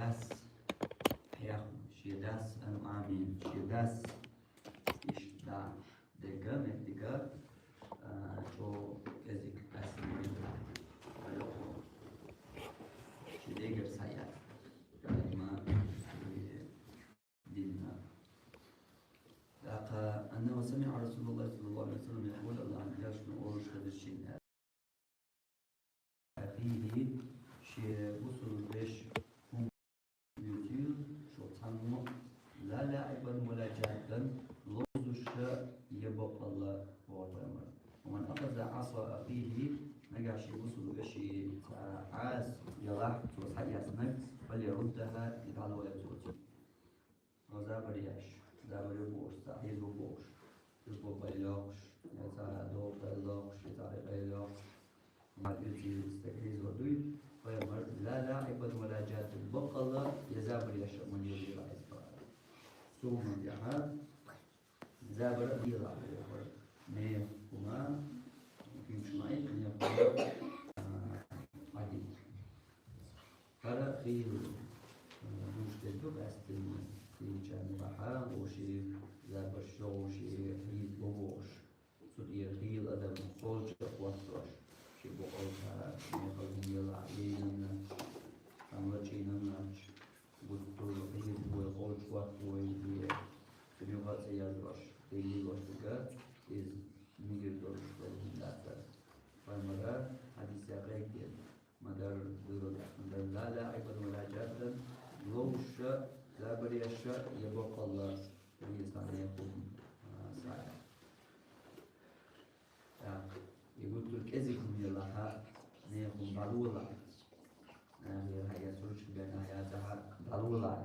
das das أنواع من das ist da Digga mit Digga شو كذي أسمع شديقة سيئة كلمة ديننا أنه سمع رسول الله صلى الله عليه وسلم يقول الله عن جاش نقولش هذا الشيء فيه شيء وصل ليش هم يطير شو تصنع لا لاعبا ولا جادا لوز الشاء يبقى الله وعلمه ومن أخذ عصا أخيه نجع شيء وصل لشيء عاز يراح توصل يسمع فليردها يتعلم ويبتوتي وزابر يعيش زابر يبوش تعيد يبوش يبوش بيلاقش يتعلم بيلاقش يتعلم بيلاقش ما يجي استكريز ودوي ويمر لا لاعبا ولا جاد بقى يزابر يشاء من يجي رئيس ثم يعاد زابر يضع مية وما في شمعين من يقول عديد فرق خير مشكلته بس في جانبها وشي زابر شو وشي حيد بوش صدير خيل أدم خلج وقتش شي بقولها ميخل يلا عينا عمرجينا والطول حيد وخلج وقت ويدي في نقاط سيادرش تيجي وشتكات إذ نيجي دورش بالله فالمدار حديث يقين مدار دور مدار لا لاعبا ولا جادا لوش لا بريش يبقى الله يستطيع يكون سعيا يقول لك إذكم يلا نيكم بالولا هي هي سرش بين آياتها بالولا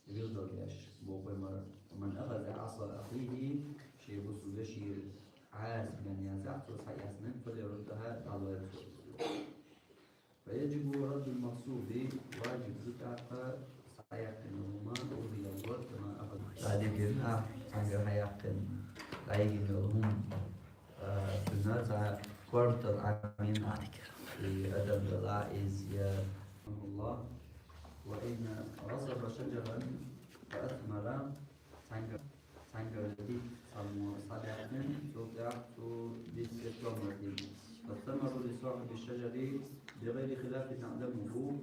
يقول ليش بوقمر ومن أخذ عصا أخيه شيء بص شيء عاز من ينزع تصحى يسمن فليردها على الرسول فيجب رد المقصود واجب زكاة سيقنهما أولي الوقت كما أخذ هذه عن حيقن لهم سنة كورت العامين في أدب العائز يا الله وإن غصب شجرا فأثمر تنجردي صدقن توقعت بالثمر فالثمر لصاحب الشجر بغير خلاف نعلمه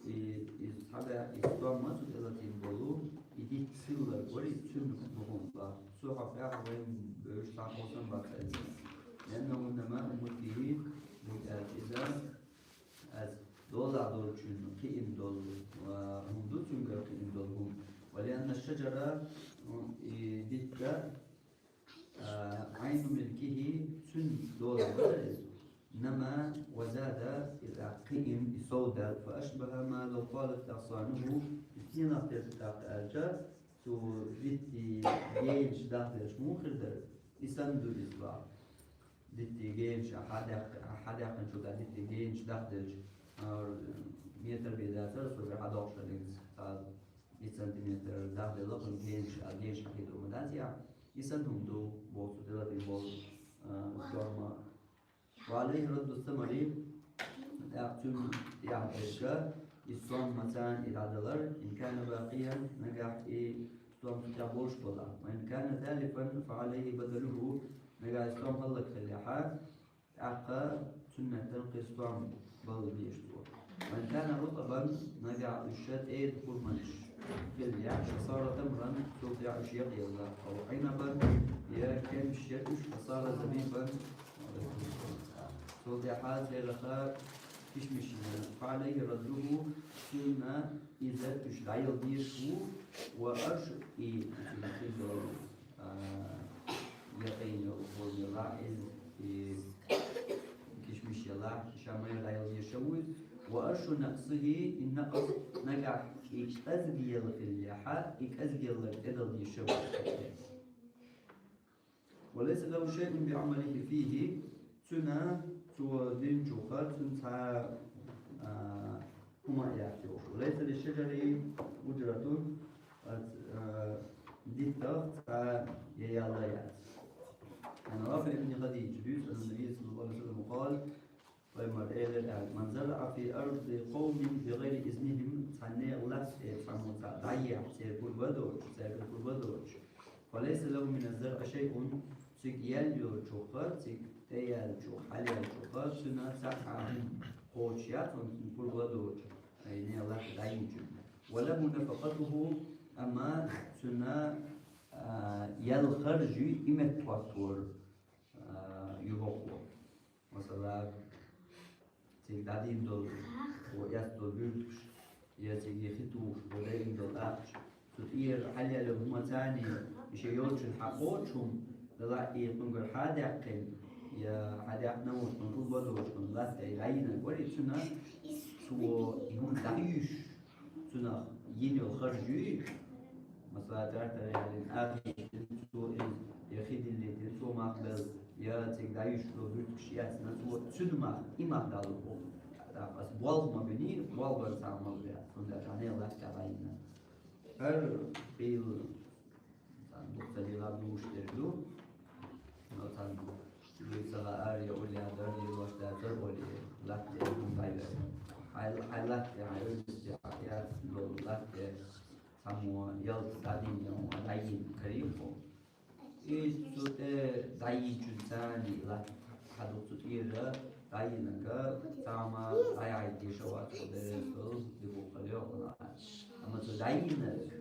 إذ هذا إستوامات التي بلو إذا تسير وريد تنبهم صحف وين بيشتغل مصنع بقى لأنه نماء ملكه متأجزا از دولار دول شنو قيم دول وهم دول تنقل قيم دولهم ولأن الشجرة دكة عين ملكه سن دولار نما وزاد إلى قيم سوداء فأشبه ما لو طالت أغصانه سينا تلتاق أجا تو ديتي جيج داخل شمو خردر يسندو الإصبع ديتي جيج حداقا شو قاعد ديتي جيج داخل متر بيداتر سو بحد 11 سنتيمتر داخل لقم جيج حقيقة ومدازيا يسندهم دو بوصو دلتي بوصو كورما وعليه رد الثمر أقتل يعطيك الصوم مثلا إلى دولار إن كان باقيا نجح الصوم تتابوش بلا وإن كان تالفا فعليه بدله نجح الصوم هلك في اللحاء أعقى سنة تلقي الصوم بل بيشتوى وإن كان رطبا نجح الشات دخول منش في اليعش فصار تمرا سوف يعش يقي الله أو عنبا يكن شيكش فصار زبيبا توضيحات للرخاء كشمش فعليه رده سنة إذا تشلعي الضيشو وأرش يقين وقول يلاعز كشمش يلاع شامل يلاعي الضيشو وأرش نقصه النقص نقع أزجي في اللحاء أزجي إذا الضيشو وليس له شيء بعمله فيه سنة تو دين جوخات سنة هما يحكيوش وليس للشجر أجرة دي التغط يلا يعز أنا رافع ابن خديج بيوت أن النبي صلى الله عليه وسلم قال ويمر إلى الآن من زرع في أرض قوم بغير إذنهم سنة الناس فموتا ضيع سيكون بدوج سيكون بدوج وليس له من الزرع شيء سيكيال يوشوخر سيكتيال شوخال يوشوخر سنة سحا خوشيات ونقول بدوج يعني الله ضيج وله نفقته أما سنة يالخرج إمت فاتور يهوكو مثلا تقدرين دول وياس دول بيرش ياتي يخطوش ولين دول أبش تطير حليا لو هما تاني يشيوش الحقوشهم لا يكون حدا يقل يا حدا يقنوش نقول بدوش من لا تعينا ولي تنا سو يهم تعيش تنا يني الخرجي مثلا تعرف يعني آخر سو يخيد اللي تنسو مقبل يا تقدريش لو بيرتشيات نسو تسمع إما دالو بس والله ما بني والله تعمل بيا سند جاني الله كعينا هر بيل مختلف لوش تردو مثلا بيسلا أري أولي أدري لوش تردو أولي لا تكون بايلر حالات يعني لو لا سامو يلت دادين يوم داين كريمو إيش سوت داين جنساني لا حدو تطير داينك ساما داي عيدي شوات ودرسل دبوخليو أما تداينك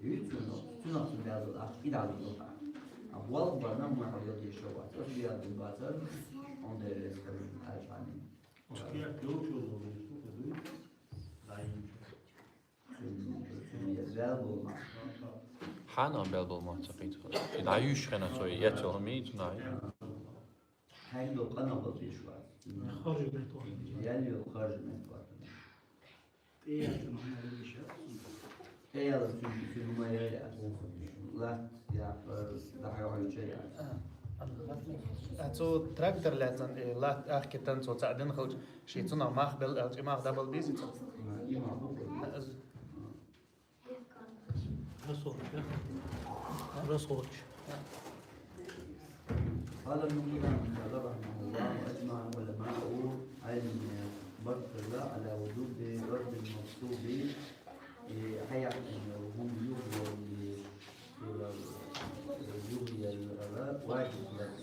يتونو تنو تبادل إدارة لها أول برنامج حوالي شوات أشياء بالباتر on the أجاني. أشياء كلوشو لو داين حانا بيلبل ما تقيت نعيش خنا توي يتو هميت نعي هاي لو قنبل بيشوار خارج من الطوح يعني خارج من الطوح إيه أنتم إيه هذا في ما يريد لا يا ده حيوان شيء أتو تراكتر لازم لا أحكي تنسو تعدين خلج شيء تنا ماخبل أو ما دبل بيزي رسول قال الإمام رحمه الله وأجمع العلماء علم برد الله على وجود رد المغصوب حيث هم يغري الغلاء واجب لك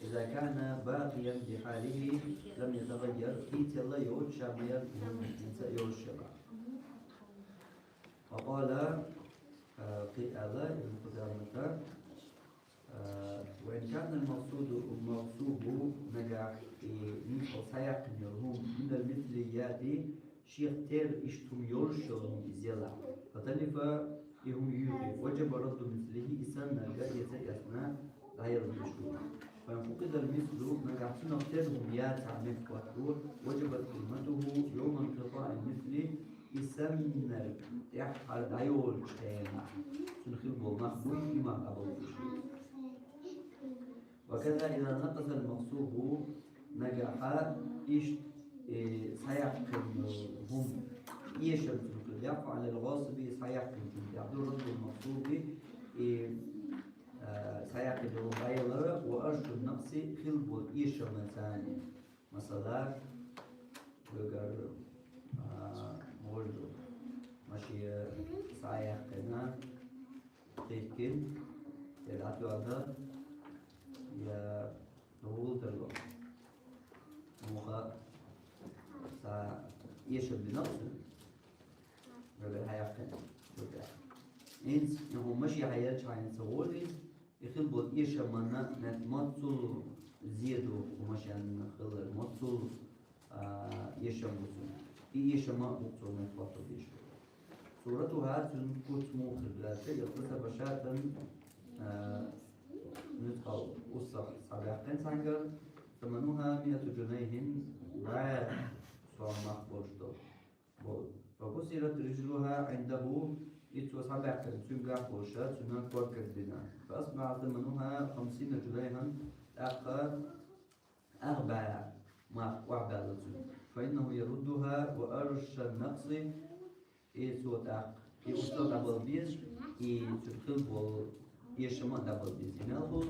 إذا كان باقيا بحاله لم يتغير كيت الله يوشى بيرهم يوشى وقال قيادة ابن قدامة وإن كان المقصود نجاح من صحيح يرهم من المثليات شيخ تير اشتم يرشلهم إزيلا فتلف يهم يوغي وجب رد مثله إسان نجا يتأسنا لا يرمشون فإن فقد المثل نجاح سنفترهم يا تعمل وحدور وجبت كلمته يوم انقطاع المثل إسان يحر دايول شينا سنخبه مخبوي إما أبو وكذا إذا نقص المقصود نجاح إيش سيحكم هم يشل يقع على الغاصب سيحكم يعدو رد المقصود سيحكم غيره وأرجو النقص خلبه يشل مثاني مثلا بقر مولدو ماشي سيحكم تيكين يلعبوا هذا يا نقول تلو موقع يشرب بنفسه قبل هيحكم إنس إنه ماشي حياتش عن سوولي يخلبط يشرب من ماتول زيادو وماشي عن خلر ماتول يشرب بسون يشرب ما بطل من فاطر يشرب صورتها تنكت موخر بلاتي يقصها بشاتا ندخل قصة صباحين سانجر ثمنها 100 جنيه بعد صوم بوشتو فكسرت رجلها عنده يتوسع سنجا بوشة سنة كوركر بنا فأصبح ثمنها 50 جنيها أربعة وعبادة فإنه يردها وأرش النقص يوصل دبل بيز يتدخل يشمع دبل بيز ينالو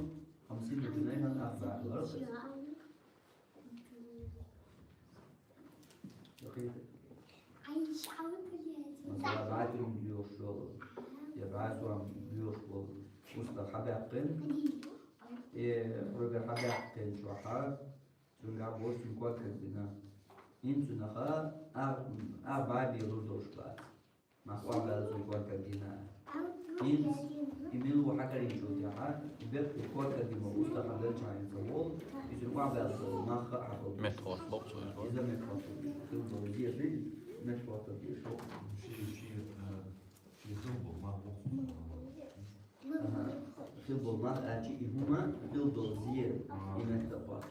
50 جنيها أربعة بعتهم بيوشول يبعثوا بيوشول وسط حباقين رجع حباقين شو حار تنقع بوش تنقع كردنا إن تنخا أربعة بيردوش بعد ما هو بعد تنقع كردنا إن يميلوا حكرين شو تيحا يبقى تنقع كردنا وسط حباقين شاين صوول يتنقع بعد ما خا حباقين Metro, boxer is إذا ما يخاطر كل موضوع دي ما يخاطر شو خلبوا ما أجي هما خلبوا زير إيمان تقاط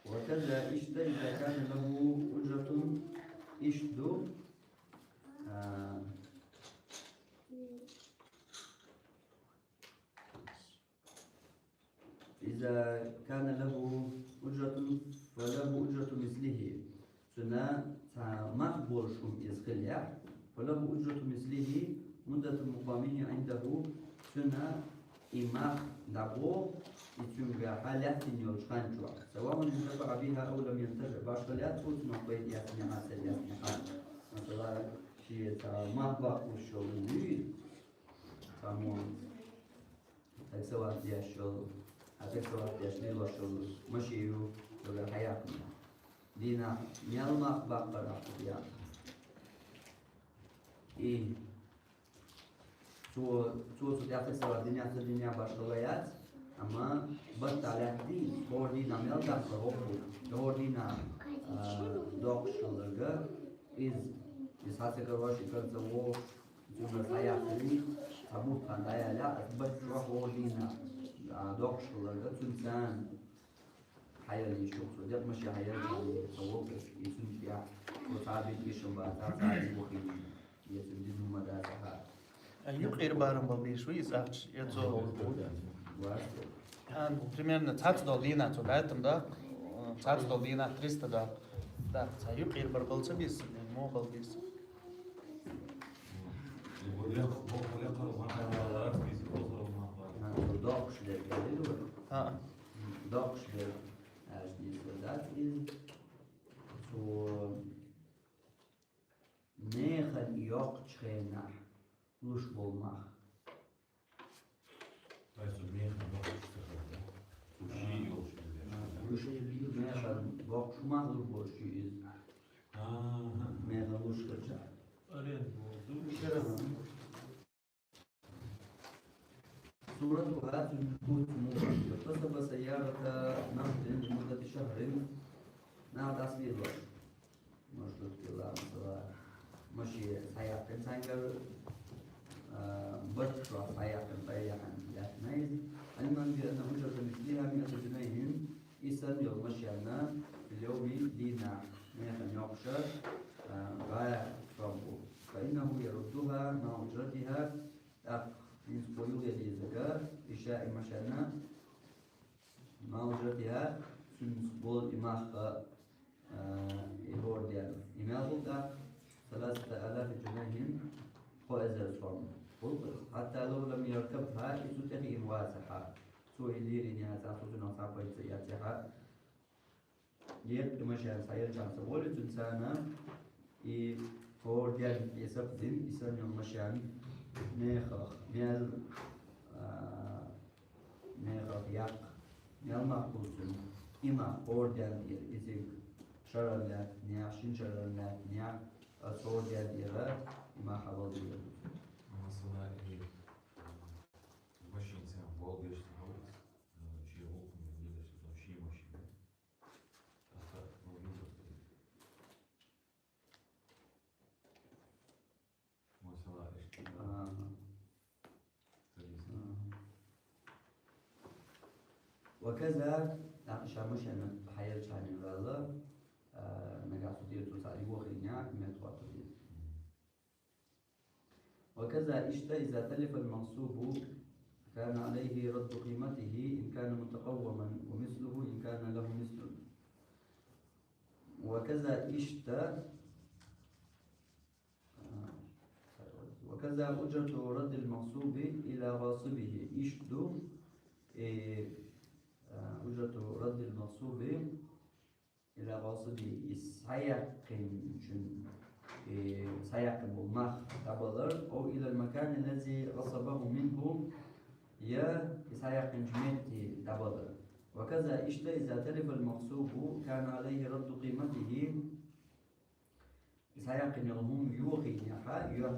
وكذا إشتا إذا كان له أجرة إشدو إذا كان له أجرة فله أجرة مثله سنة مقبول شم إزخليا فله أجرة مثله مدة مقامه عنده سنة إمام دابو يتنقى حالات يوشخان جوا سواء انتفع بها أو لم ينتفع باشكاليات فوت نقبيد ياسمي حاسل ياسمي حال مثلا شيء مهبق والشغل تامون سواء ديال الشغل هذاك سواء ديال شنو الشغل ماشيو ولا حياتنا دينا يلا بقرا ديال إيه تو تعرف سواء الدنيا باشكاليات أما بس على دين هو دينا ميلدا فروحه هو دينا دوق شغلة إز هاتك الراشي كان زوج جملة حياة لي أبوك كان لا لا بس روح هو دينا دوق شغلة تنسان حياة لي شو صدق مش حياة لي زوج يسون فيها وتعبي بيشم بعد تعبي بخيل يسون دين مدرسة يقير بارم بالبي شوي زعش يتزو Han примерно цац долина то лайтым да цац долина 300 да цаю кир бір болса біз мо бол біз Dokşler as this that is so negen yok çena luş bolmak Megan bokşmak luş bolşu iz Megan luş kaçar سورة هات الكوت موجودة اغتصب سيارة نهر لمدة شهر نهر تصوير له مشروط كلا مثلا مشي سيارة سانجر بشرة سيارة بيعا لاتنايز علما بأن أجرة مثلها 100 جنيه إسان يوم مشينا في اليوم دينار مئة يقشر غاية ربه فإنه يردها مع أجرتها يسبويو يدي الزكاة إشاء مشانا مع أجرتها سنسبول إماخ إبور ديال إماخو 3000 جنيه هو أزل صوم حتى لو لم يركبها يتتخي واسحة سوء الليرين يا ساسوس نصابة يتسيحة يك مشان سير جان سبول تنسانا فور ديال يسب دين يسان يوم مشان نيخخ ميل نيخخ يق ميل مقبوسن إما فور ديال يسيك شرلات نيا شين شرلات نيا أصور ديال يرا إما حوال ديال وكذا شامش أن حياة شاني ولا نقاط دير تصاري وخينيا متوات دير وكذا إشتا إذا تلف المغصوب كان عليه رد قيمته إن كان متقوما ومثله إن كان له مثل وكذا إشتا وكذا أجرة رد المغصوب إلى غاصبه إشدو أجرة رد المغصوب إلى غاصبي سيقن سيقن المخ دبلر أو إلى المكان الذي غصبه منه يا سيقن جميتي دبلر وكذا إشتا إذا تلف المغصوب كان عليه رد قيمته سيقن يغمون يوخي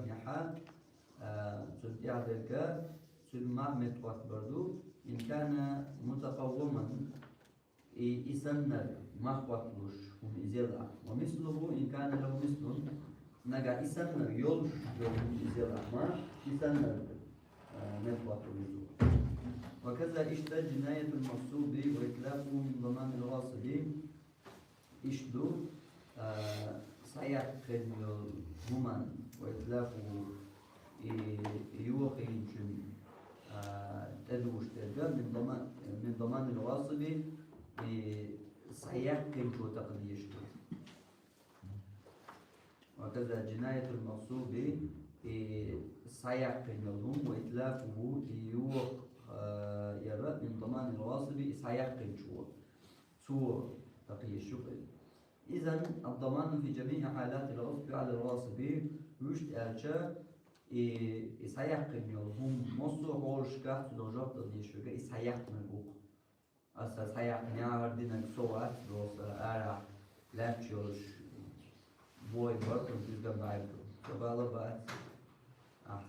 نحا سيعدك سلمة متوات بردو إن كان متقوما يسنر مخواتلوش هم إزيلا ومثله إن كان له مثل نجا يسنر يولش يوم إزيلا ما يسنر مخواتلوش وكذا إشتا جناية المغصوب وإتلافه من ضمان الغاصب إشتو سيقن الهمان وإتلافه يوخي تدوش تلقى من ضمان الغاصب سيقن شو تقديشته وكذا جناية المغصوب سيقن لهم وإتلافه يوخ يرى من ضمان الغاصب سيقن شو تقديشه إذن الضمان في جميع حالات الغصب على الغاصب وش أرجع سيقن لهم مصر هورش كات لوجات تقديشه سيقن البوق أصلا سيقن يعرض دينك سوات روس أرى لاتشوش بوي برضو تزجم بعده فبالا بعد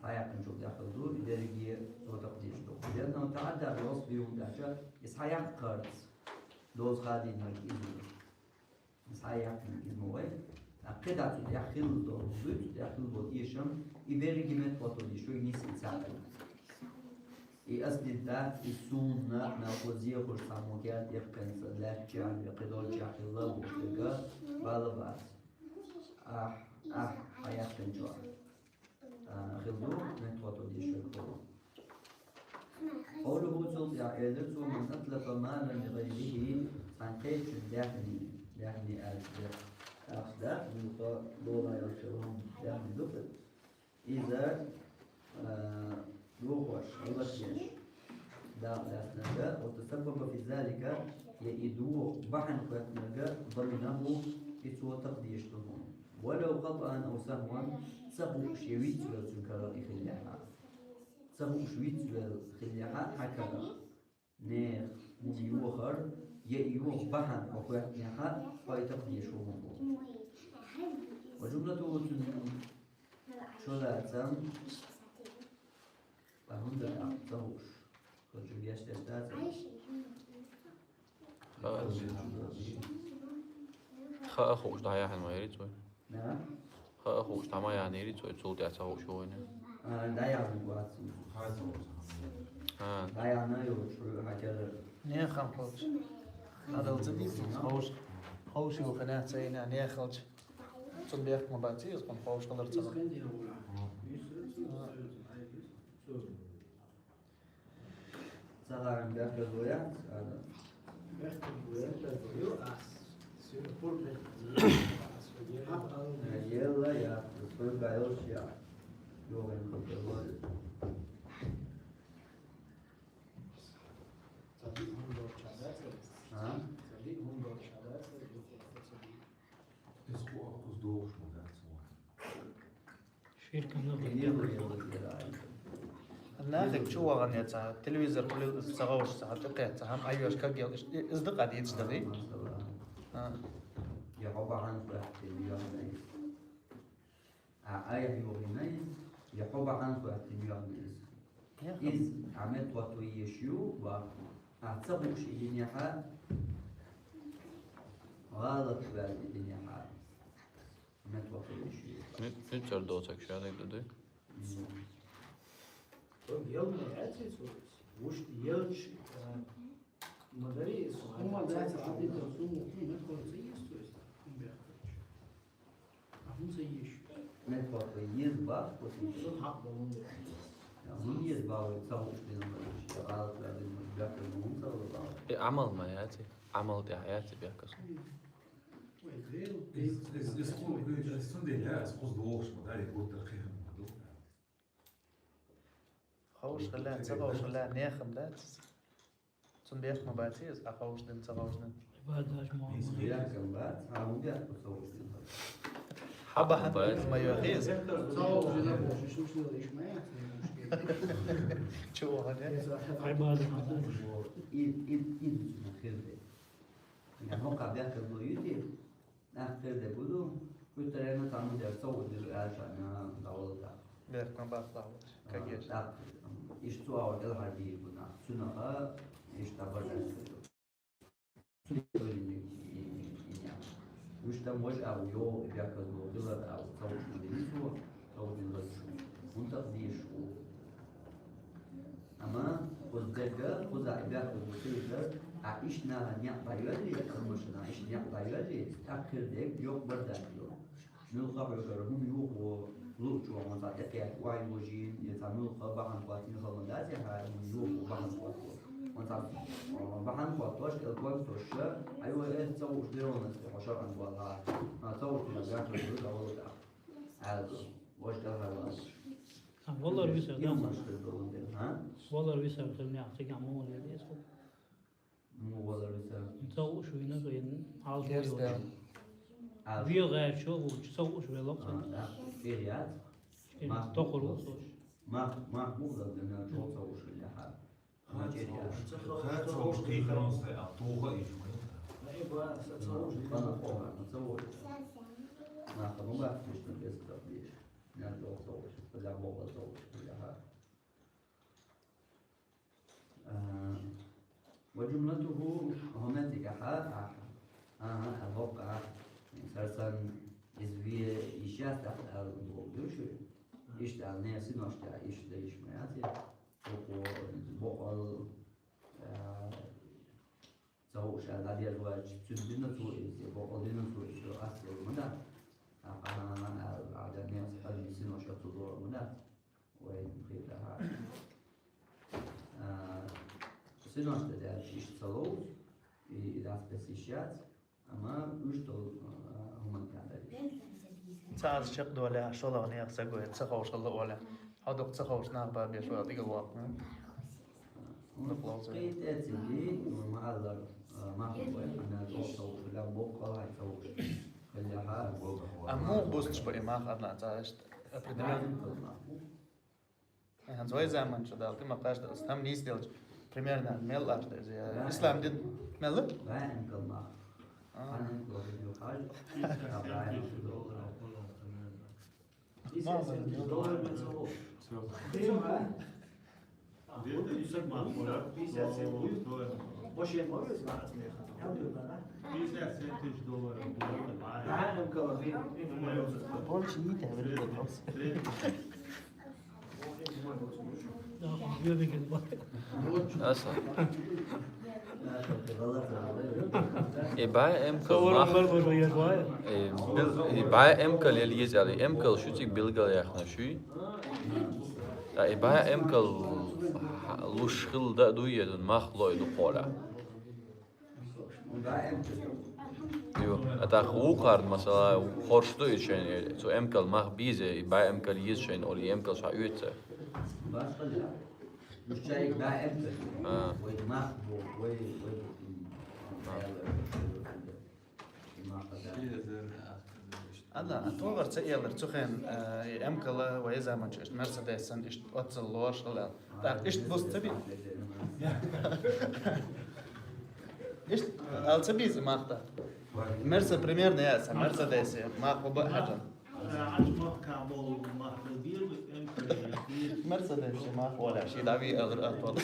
سيقن شو داخل دور إدارية سو تقديشه لأنه تعدى الغصب يوم داشا سيقن دوز خادين هاي إذنه سيقن إذنه قطعة تأخذ الضغط تأخذ الإيشم إبرة جمت وطني شو ينسى ساعة أصل الدات السون نأخذيه خش ساموكات يبقى لا تجعل يقدر تجعل الله وتلقى بالباس حياة تنجوا خذوا نت وطني شو يقولون قوله صوت يعيدت من أطلق مالا لغيره سانكيت يعني أخذ من دولار يشترون يعني دفت إذا روحش الله يش دا لأسنجا وتسبب في ذلك يأيدوه بحن قتنجا ضمنه يسوى تقديشتهم ولو خطأ أو سهوا سبو شويت ويتذكر إخليها سبو شويت ويخليها حكرا نير مبيوخر يأيوه بحن أو قتنجا فيتقديشهم وجملته شلاتم فهم تهوش وجملة شلاتم خا خوش ده يعني ما يريد شوي نعم خا خوش ده ما يعني يريد شوي تصل ده تهوش شوي لا يعني قاسم لا يعني يوشو هكذا نيا خام خوش هذا الزبيب خوش وخنات سينا نيا خوش صدق ما بعدي يسكن خوش قدر تصل صار عندك الويات هذا يلا يا تقول بايوش يا يوم الكل ناخذ شو غنيت ساعة التلفزيون كله سغوش ساعة تقيت ساعة أيوة كجيل إصدق عادي تشتغلي يحب عن فهد اليوم آية يومين يحب عن فهد اليوم إذ عملت وتويشيو وأعتبر شيء يحا غلط بعد الدنيا حال عملت وتويشيو نتشر دوتك شو هذا ده يلا أساس وش يلش مدري هم ده عديد رسوم وكل ما تكون زي السويس هم بيختارش هم زيش عملت وتويش بقى شو حق ضمن هم يزباو يتصوش بينهم غلط بعد المجبر المنصر ولا عمل ما ياتي عمل دي حياتي بيعكس خوش خلاه تسغوش خلاه نيا خم ده صدق ما بعدي أخوش دين تسغوش دين بعد مع غيرك كم بعد هاو بياكل صوت حبة حتى ما يغيظ تصور جدا بوش شو ليش ما يعني شو هذا عبادة إيد خيرده يعني هو قاعد ياكل بيوتي خيرده بودو كنت أنا تعمل ده صوت الآش أنا داولتها بيركن باطل كجيش إيش تو أول ده هردي بنا سنها إيش تبغى مش تموج أو يو بياكل دولار أو صوت مدرسو صوت مدرسو منتقديش أما وزدك وزع بياكل مدرسو عيشنا نيا بايولي مشنا عيش نيا بايولي أكل ديك يوم بردان يوم نلقى يقربون يوم لوجو مثلا يتيا واي وجين يتعمل خبران قاتين خلندات يا يوم وبحث قاتين مثلا بحث قاتوش القوم توشة أيوة إيه تسوي شديرون عشر أنواع ما تسوي في الجاك الجود أو لا عادي وش ده هذا والله ربيسر يوم مشكلة دول ها والله ربيسر خلني أعطيك عمو ولا ليش مو ولا رسالة نسوي شو ينقين عاوز كيف ده في غير شو وتسوي شو يلقى فيريات ما تخلص ما مو ضد إنها توصل وش اللي حال ما جري أنا فوق نتصور ما خلوا بقى مش نبيس تقديش نرجع نصور ولا هو نصور ولا حال وجملته هناك حال الواقع أساسا إذا إيشات تحت الضوء شو يشتغل ناس نشتغل يشتغل يشمعاتي وقال سووا شغل هذه الواج تبدينا توي وقالنا توي شو أصل منا أنا على الناس هذه السنة شفت الضوء منا وين خيرها سنة اشتغل يشتغلوا إذا بسيشات أما يشتغل هم كذا ساعات شق ولا شغله ونيا سقوي تسخوش الله ولا هذا تسخوش نابا بيشوا يعطيك الوقت قيد أتلي مع الله ما هو أنا توصل لا بقى هاي توصل خليها أمو بوستش بقى ما خدنا تعشت أبردنا هن زوي زمان شو دالتي ما قاش دالت هم نيس دالت примерно ميل أشت إذا إسلام دين ميل لا إنكم ما أنا إنكم في حال أبراهيم أصلا إباء إمكل إباء إمكل يلي يزعل إمكل شو تيك بيلقى يا أخنا شو إباء إمكل لوشخل ده دوية المخلو يدو قولا يو أتاخو قارد مثلا خورش دوية شين سو إمكل مخ بيزة إباء إمكل يز شين أولي إمكل شعيوته مش شيء بقى إمكل ويدماغ أنا أتوقع تسأل تخين أمكلا وإذا ما تشوش مرسيدس إيش أتصل لوش ولا لا إيش تبص تبي إيش التبيز ما أخطأ مرسى بريمير نياس مرسيدس ما أخو حاجة مرسيدس ما أخو ولا شيء دعوي أغر أطول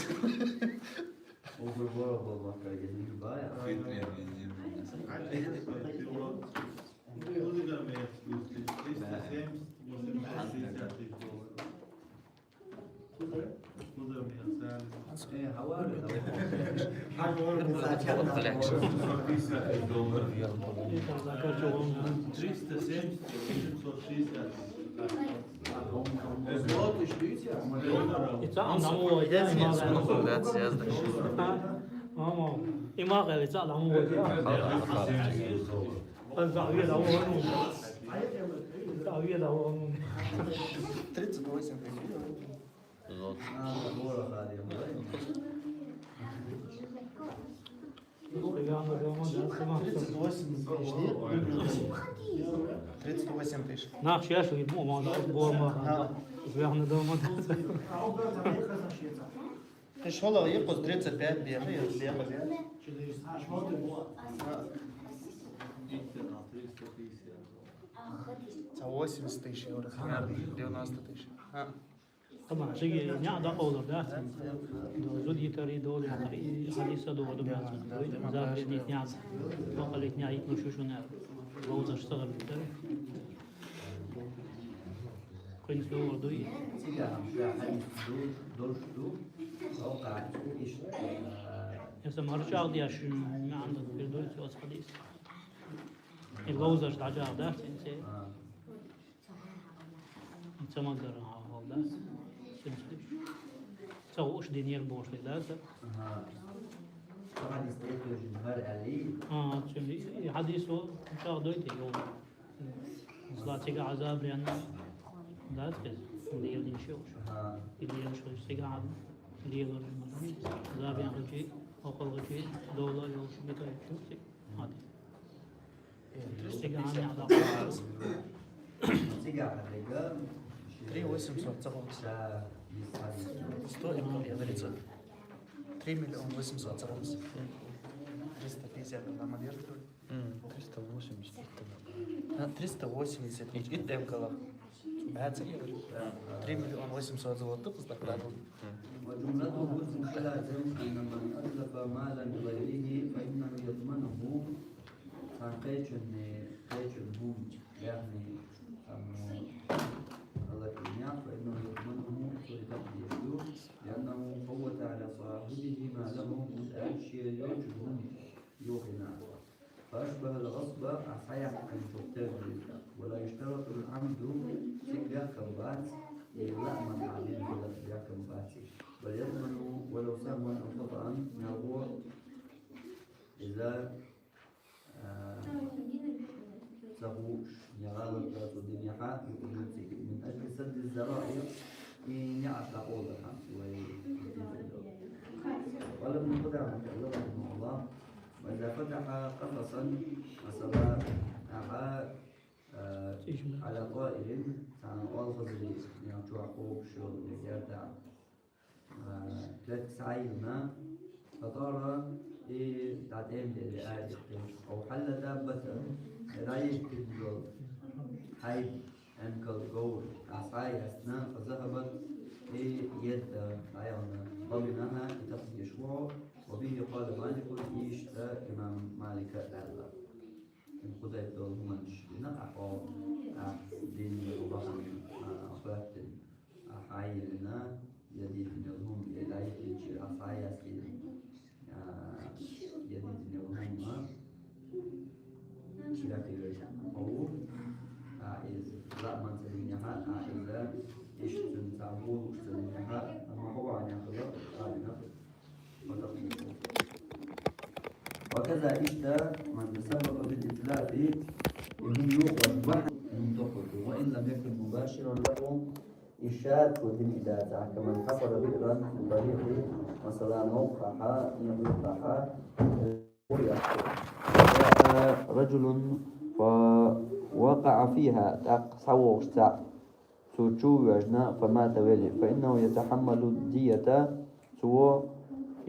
إما غير يتعلم هو الزاوية ده هو الزاوية ده هو 38 بالضبط 38 тысяч. На, сейчас я ему могу борма. Звягну дома. Ты шел, а я по 35 бегал, я бегал. За 80 тысяч евро, 90 тысяч. طبعا شيء نعدا أولى ده زودي تري دول حديث دول دم زاد يدي نعد وقالت نعيد نشوش ونعد روز اشتغل بتر كنت في وردوي سيجا حديث دول شدو أوقع إيش يسمى هرجع دي عشان ما عندك في دول سوى حديث الروز اشتغل ده سنسي يسمى درها هذا سووش دينير بوش لذاته طبعا يستيقظ الجمهور عليه تشمي حديثه إن شاء الله دويته يوم صلاة تيجا عذاب لأن ذات كذا اللي يلين شوش اللي يلين شوش تيجا عذاب اللي يلين عذاب يعني شيء أقل شيء دولة يوش بيتا يشوف شيء هذا تيجا عن عذاب سيجا عليه 3800 تغلط 100 يبقى يغلط 3 مليون 800 تغلط 350 لما ديرت 380 يجد يمكن بعد 3 مليون 800 زوات تصدق بعد وجملته لازم أن من أتلف مالا لغيره فإنه يضمنه عن قيش هم يعني فإنه يضمنه لتقديره لأنه فوت على صاحبه ما له من أشياء يوجب يوقنا فأشبه الغصب أحيانا أن تقتل ولا يشترط العمد سكة كوبات لا من عليه ولا سكة كوبات بل يضمن ولو سهوا أو خطأ يرجو إذا سهوش يغالب الدنيا حق من أجل سد الزرائر يعطى قولها ولم يقدر أن تعلم رحمه الله وإذا فتح قفصا مثلا على طائر والغزل يعقوب شغل يرتع ثلاث سعينا فطار تعتين لآية أو حل دابة لا يكتب حيث أنك الجور عصاي أثناء فذهبت يد عيونا ضمنها لتقضي يشوع وبه قال مالك إيش إمام مالك أعلى إن قضيت دولهمش لنقع دين وبحر أخوات أحايلنا يديد نلهم إلهي تنشي عصاي أسكين يديد نلهم كلا أو عايز لا من سلينها عايز إيش تنتعبون وسلينها أما هو عن يخلق عالنا وكذا إشتا من تسبب بالإتلاف يهم يوقف واحد من دخله وإن لم يكن مباشرا له إشاد بالإدادة كمن حفر بئرا في طريق مثلا موقعها يوقعها رجل فوقع فيها تقصوش سوچو وجنا فمات ولي فإنه يتحمل الدية سوى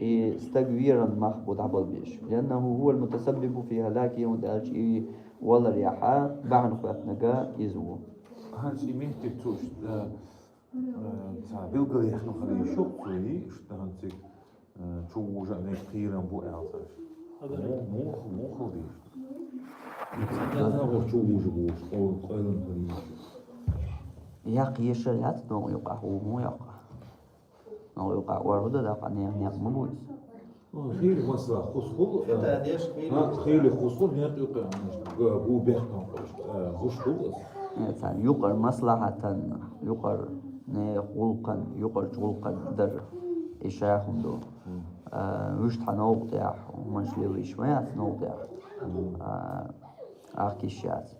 استغفيرا مخبوط عبال بيش لأنه هو المتسبب في هلاكه ودالشي ولا رياحة بعن خواتنقا يزو هانسي مهتي توش بيلقى يحنا خلي شوقي هانسي شو وجع نيخيرا بو اعطاش مو خلي هذا هو شو وجع او قيلن خلي يقي الشريعة نو يقع هو مو يقع نو يقع ورده دقا نيق مبوس خيلي مسلا خصخل خيلي خصخل نيق يقع بو بيحكم خصخل يعني يقر مصلحة يقر خلقا يقر خلقا در إشاهم دو وش حنوقع ومش لي شوية نوقع أكيشات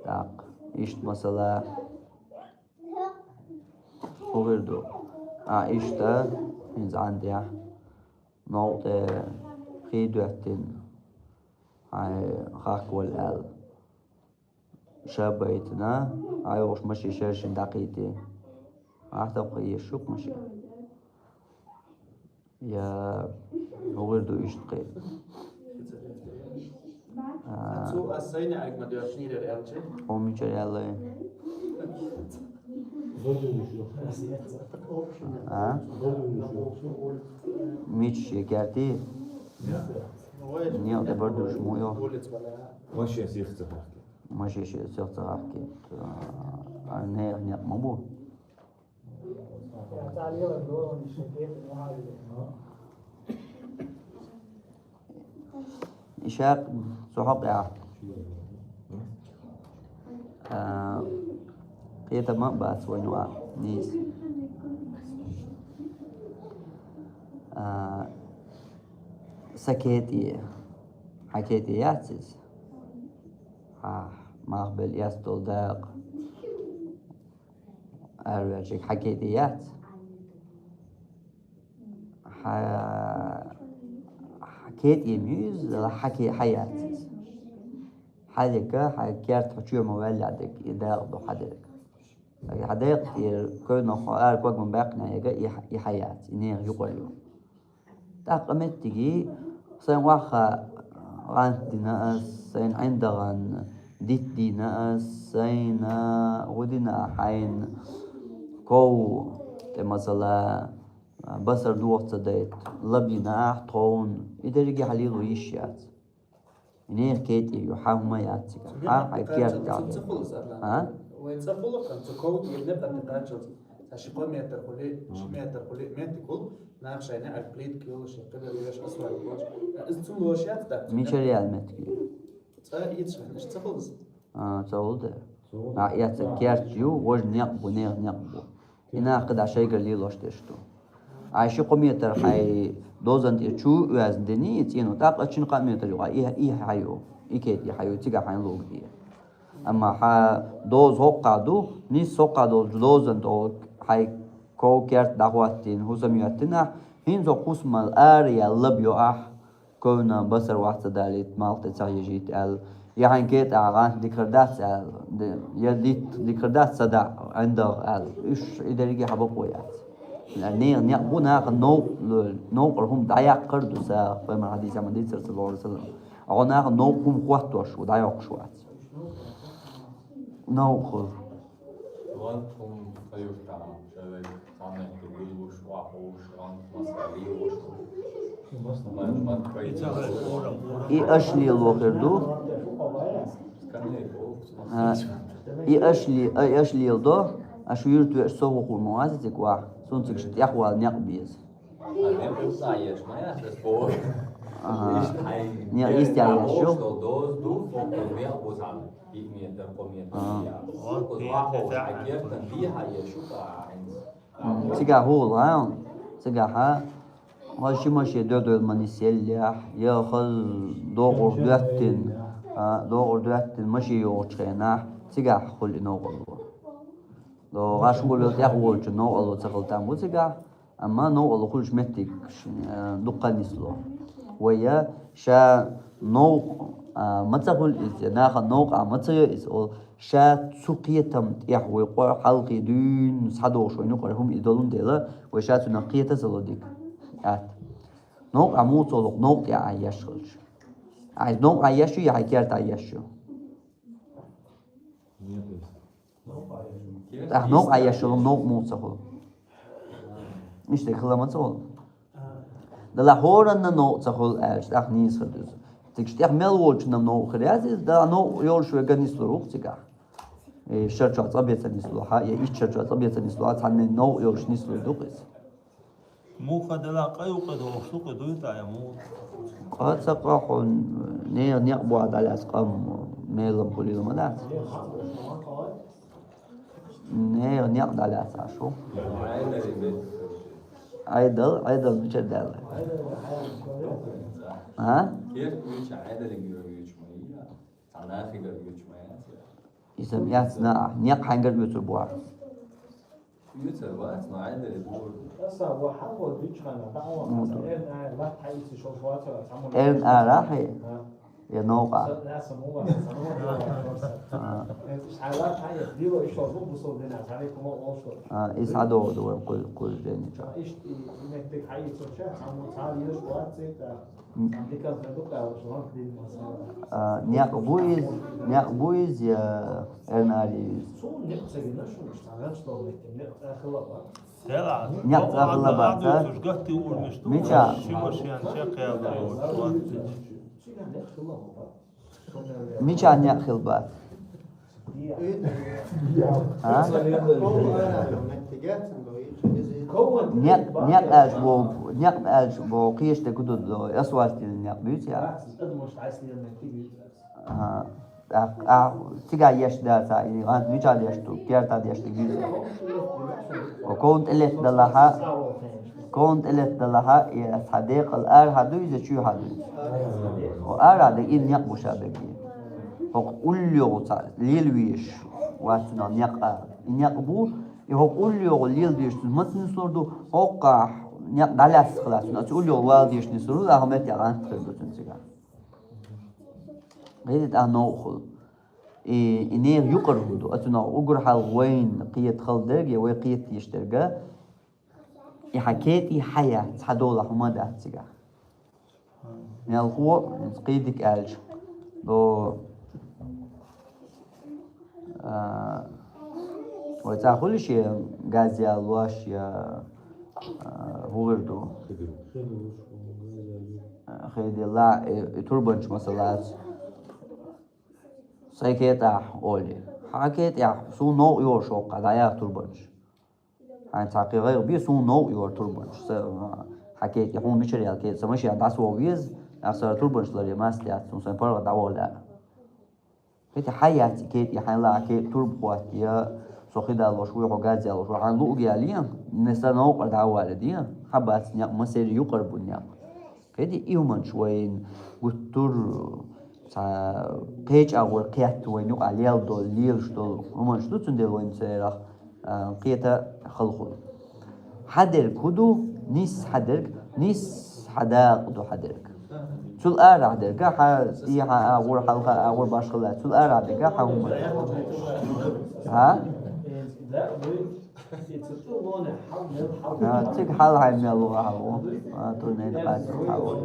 داق إيش مثلا وغيردو إيشتا إنز عندي نوقع خيدوتين هاي خاك والآل شابيتنا هاي وش مشي شرش دقيتي أعتقد يشوك مشي يا وردو يشتقي So asayne ayık mı diyor şimdi der elçi. قومي جريالي ها ميتش يكارتي نيو دبردوش مويو ماشي سيخ تحكي ماشي شيء سيرت راحكي أنا نيق مبو إشاق سحق يا قيت ما بس وينوا نيس سكيتي حكيتي ياتس ما قبل يستول داق أرجع حكيتيات حكيت يميز حكي حياتي حدك حكيت حشير مولدك إذا أخذ حدك حدك يكون خيار كوج من باقنا يجا حياة إنه يقولوا تقمت تجي سين واخا عند ناس سين عندغن ديت دي ناس سين ودنا حين كو مثلا بصر دوقت ديت لبينا أحطون إذا رجع حليلو يشيات إنه كيتي يحاول ما ياتيك حكيت ها وين سافولو كان تكود يبنبدا تتاجل أشيكو متر خلي متر خلي متكول نعم شيء على البليد كيلو شيء كذا ليش أسوأ الواش استولو شيء ده ميش ريال متكي يتشرح إيش تفضل تقول ده ياتكيرتيو وج نقبو نقبو هنا قد عشان قال لي لوش تشتو عايش قميتر حي دوزن تشو وزن دني تينو تاق أشين قميتر يوا إيه حيو إكيد حيو تيجا حين لوج دي أما ح دوز هو قادو نيس هو قادو دوزن دو حي كو كيرت دعواتين هو سمياتنا هين زو قسم الأريا لبيو كونا بصر واحد داليت مالت تسايجيت ال يعني كيت أعان ذكردات ال يديت ذكردات صدع عنده ال إيش إذا رجع حبقويات لأن نيابونا نو قرهم دايق قردو سا فما حديث عن النبي صلى الله عليه وسلم أنا نو قوم قوتوش ودايق شوات نو خذ Random Verjufta, Schöweg, Tanne, Gebilbusch, Wachosch, Rand, Maskaliosch. إيه أشلي الوقردو إيه أشلي الدو أشوير تو أسوق الموازي واحد سونتك شتيحوا نقبيز نيا يستعيا شو تيجا هو الآن تيجا ها هاشي ماشي دودو المانيسيليا ياخذ دور دوتين ماشي يوتشينا تيجا خل نوغلو لو غاش نقول تاخول نوغلو تخل تامو تيجا أما نوغلو كلش متك دقة نسلو ويا شا نوغ ما تقول إذا ناخذ نوغ ما تقول إذا شا تسقيه تم يحوي قر حلقي دين صدوق شوي نقول هم يدلون دلا وشا تنقيه تزلوديك نوغ عمود صلق نوغ يعيشش عايز نوغ عيشو يحكي تعيشو نوغ عيشو نوغ موصل مش تخلى ما تقول ده هورن نوغ تقول ايش نيس خدوز تكشتيح ملوش نوغ خريازي ده نوغ يورش وغنيس لروح تيجا شرچ عصبيت نسلو ها يا ايش شرچ عصبيت نسلو عن نوغ يورش نسلو دوقس مو خدلا قيوقد وسوق دويتا يا مو قد سقاح نيقبو على أسقام ميلم كل يوم ناس نيقد على أساشو عيدل بجدال ها؟ كيف مش عادل الجيوش مية تنافي الجيوش مية يسمى ياسنا نيق حنجر يوتر بوار يوتر وقت ما عادل الدور إرن آراحي يا نوقع لا سموه مش عارف حاجه دي هو ايش هو بوصل لنا عليكم اوصل يسعدوا دول كل دين ايش انك حي تشوف عم تعال يشوات زيت عندك الخدوق او شلون دي نياق بويز يا ارنالي شو نقصي شو مش عارف شلون خلص نياق اغلبات ميشا ميشا نياق خلبات ها نياق اج بو قيش تكدود لو اسواس نياق بيوت يا تيجا يش دا ساي انت ميشا يشتو كيرتا يشتو جيز وكنت قلت لها يا صديق الار هادو اذا شو هادو وار هذا ان نياق مشابهين فقول له ليل ويش واتنا نياق بو يقول له ليل ديش مثلا صوردو اوقع نياق دالاس خلاص تقول له وال ديش نسرو لا هم يتعان تخدو تنسيغا غيرت انو خل اني يقربو اتنا اوغر حال وين قيت خلدر وي قيت يشترغا يحكيتي حياة هذول هما ده تيجا يعني هو قيدك ألج لو وتأكل شيء غازي الواش يا هوردو خيدي لا تربنش مثلا سايكيتا أولي حكيت يا سو نو يورشوك على يا تربنش يعني تعقيد غير بيسون نو يور توربنش حكيت يحون مشري حكيت سمشي عند عسوا ويز أصلا توربنش لري ماستيات سون بارغ دعوة كيت حياتي كيت يحين لا كيت توربوات يا سخيدا لو شوي حاجات زي لو شوي عن لوق يالين نستنى وقت دعوة لديه حبات نيا مسير يقرب نيا كيت يومن شوين قطر بيج أو قيات وين يقع ليل دول ليل دول ومن شو تندل وين سيرخ قيتا خلقه حدرك هدو نيس حدرك نيس حداق دو حدرك تول أرع حدرك إيها أغور حلقة أغور باشغلات تول أرع حدرك حهم ها تيك حال هاي ميلو هاو تونين قاسي هاو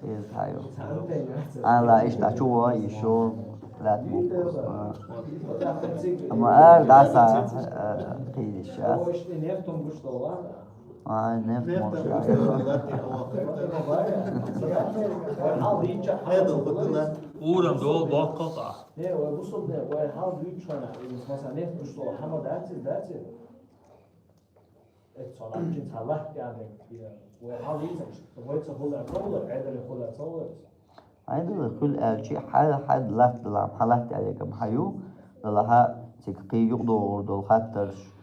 إيز هايو أنا لا إيش تشوه يشوف لا تموت أما داسا قيدش نفط Uğram dol bak kaka. Ne o bu sol ne o how do you try مثلا نفط مش طول حما that's it اتصالات جنس الله يعني وحال يزعج تبغى تقول أقول عدل يقول أتصور عدل كل شيء حد لا تلعب حالات عليكم حيو لها تكقي يقدر دول خاطرش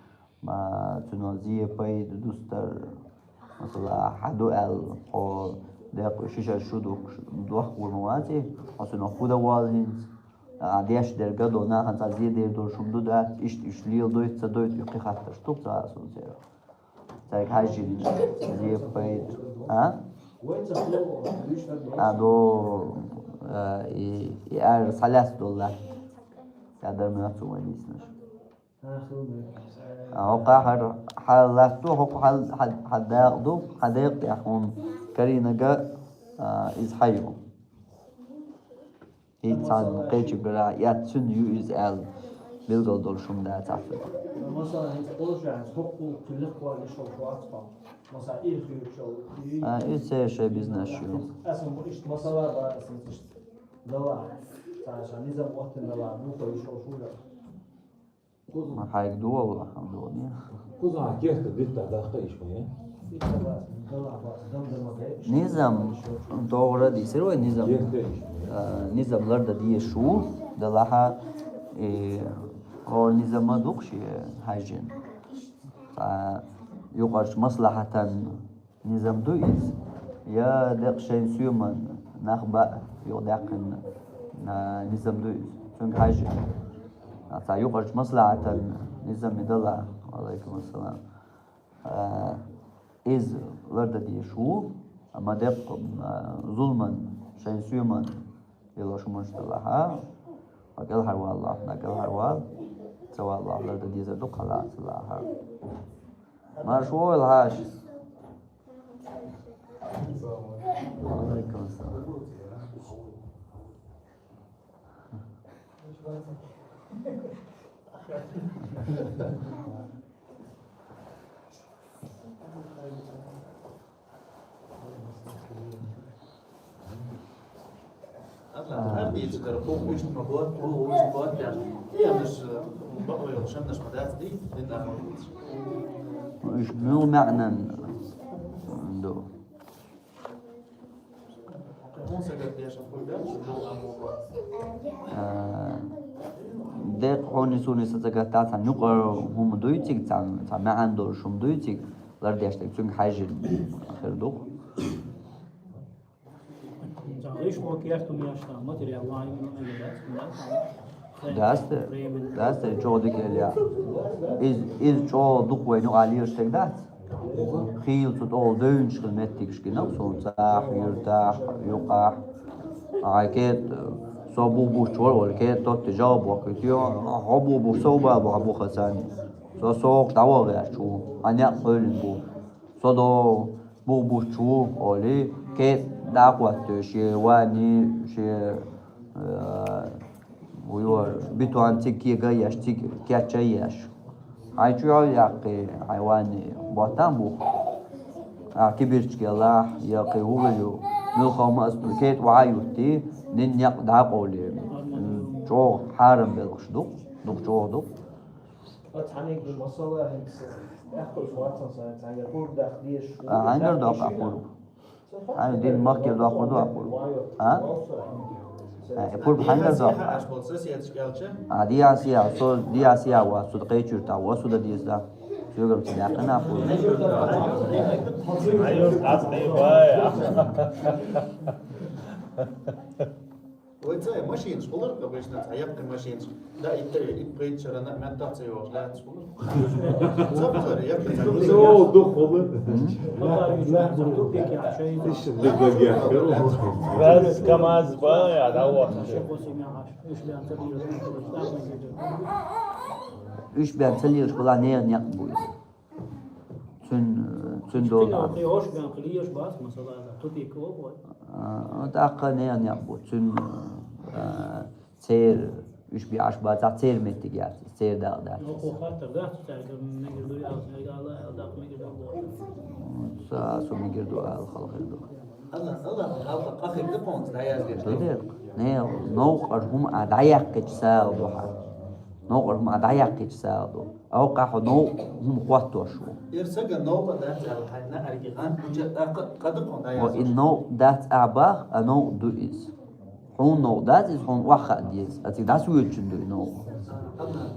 ما تنازيه بيد دوستر مثلا حدو أو دق شيشة شدوك دوخ ونواتي أصلا خدا والين عاديش درجة دونا هنتازيه دير دور شمدو دات إيش ليل دويت يقي خاطرش توك تاسون سير تايك هاجين زيه بيد ها أدو يار $3 قدر ما تسوي نيسنش قاهر حالته هو حداق يكون كرينجا إزحيو إنسان قيش برا ياتسون يوز ال بيلقى دول شوم ده تعرف مثلا تقولش عن حقوق تلقوا للشرطات مثلا إيه في الشغل إيه شيء بيزنس شو أصلا إيش مثلا بقى أصلا إيش دوا عشان نظام وقت النوع نوصل للشغل ما حاجة دوا ولا حمدوني كوزا كيف تبدأ داخل شوية نظام دورة دي سروي نظام لرد دي شو دلها هو نظام ما دوكشي هايجين يقارش مصلحة نظام دويز يا دقشين سيومن نخبأ يودعقن نظام دويز شنك هايجين يقارش مصلحة نظام دلها عليكم السلام إز لرد دي شو أما دق ظلما شيء سيما يلا شو مشتلاها أقل هروا الله أقل هروا سوى الله لا تديز دق خلاص الله ما شو الهاش عليكم السلام Her bir çıkarı bu üç numara bu üç numara yani yanlış bakıyor yanlış madde değil dinler. مو معنى عنده 18 yaşa koydu. دق هوني سوني ستجتا عن نقر هم دويتك عن ما عنده شو دويتك لرد يشتك تون حاجة آخر دوق Zaglish mo kjeftum jashta materijalni داسته جو ديك اللي إز جو دوق وينو عليه اشتك دات خيل تطول دونش خدمتك شكنا صوتاح يرتاح يقع عكيت صابو بو شوال والكيت توت تجاب وكتيو عبو بو صوبا بو خساني سوق دواغي شو أنا قول بو صدو بو شو أولي كيت دعوة شي واني شي ويور بيتو أنتك كي جايش تيك كاتشيش عايشوا ياقي حيواني بطن بو كبيرش الله ياقي هو يو ملخا ما اسمكيت وعايوتي نين يقد عقولي جو حارم بالخش دوق جو دوق وتعني بالمصالح أخذ واتن يعني يقول داخليش عندنا دوق أقولو أنا دين مكة دوق أقولو ها يقول بحنا دوق دي آسيا صو دي آسيا وصدقي شرطة وصود ديسا شو قلت لك أنا أقول ويتساي ماشين شغلر قبلشنا تعيق ماشين لا يتبريد شرنا ما تعطي وش لا تشغل صبر يبقى Zo dokholu. شيء İşte de بس كما زبا يا دعوة üç ben teliyor şu lan ne yapıyor tün dolar hoş ben kılıyoruz bas mesela tuti ko boy أتأقل نيان يابو تون سير إيش بيعش بعد سير متى جات سير ده o خاطر da ترجم نقدر يا الله da نقدر سو ميجردو الخلق يردو الله أخي دقون لا يزيد تدير نيو نوقرهم أدعيك كجسال ضحى نوقرهم أدعيك كجسال ضو أوقع نو هم قوتوا شو يرسق النوبة ذات الحين أرجعان قد قون لا يزيد وإنه ذات أعباخ أنو دو إز هون نو ذات إز هون واحد ديز أتي ذات ويجن دو نو الله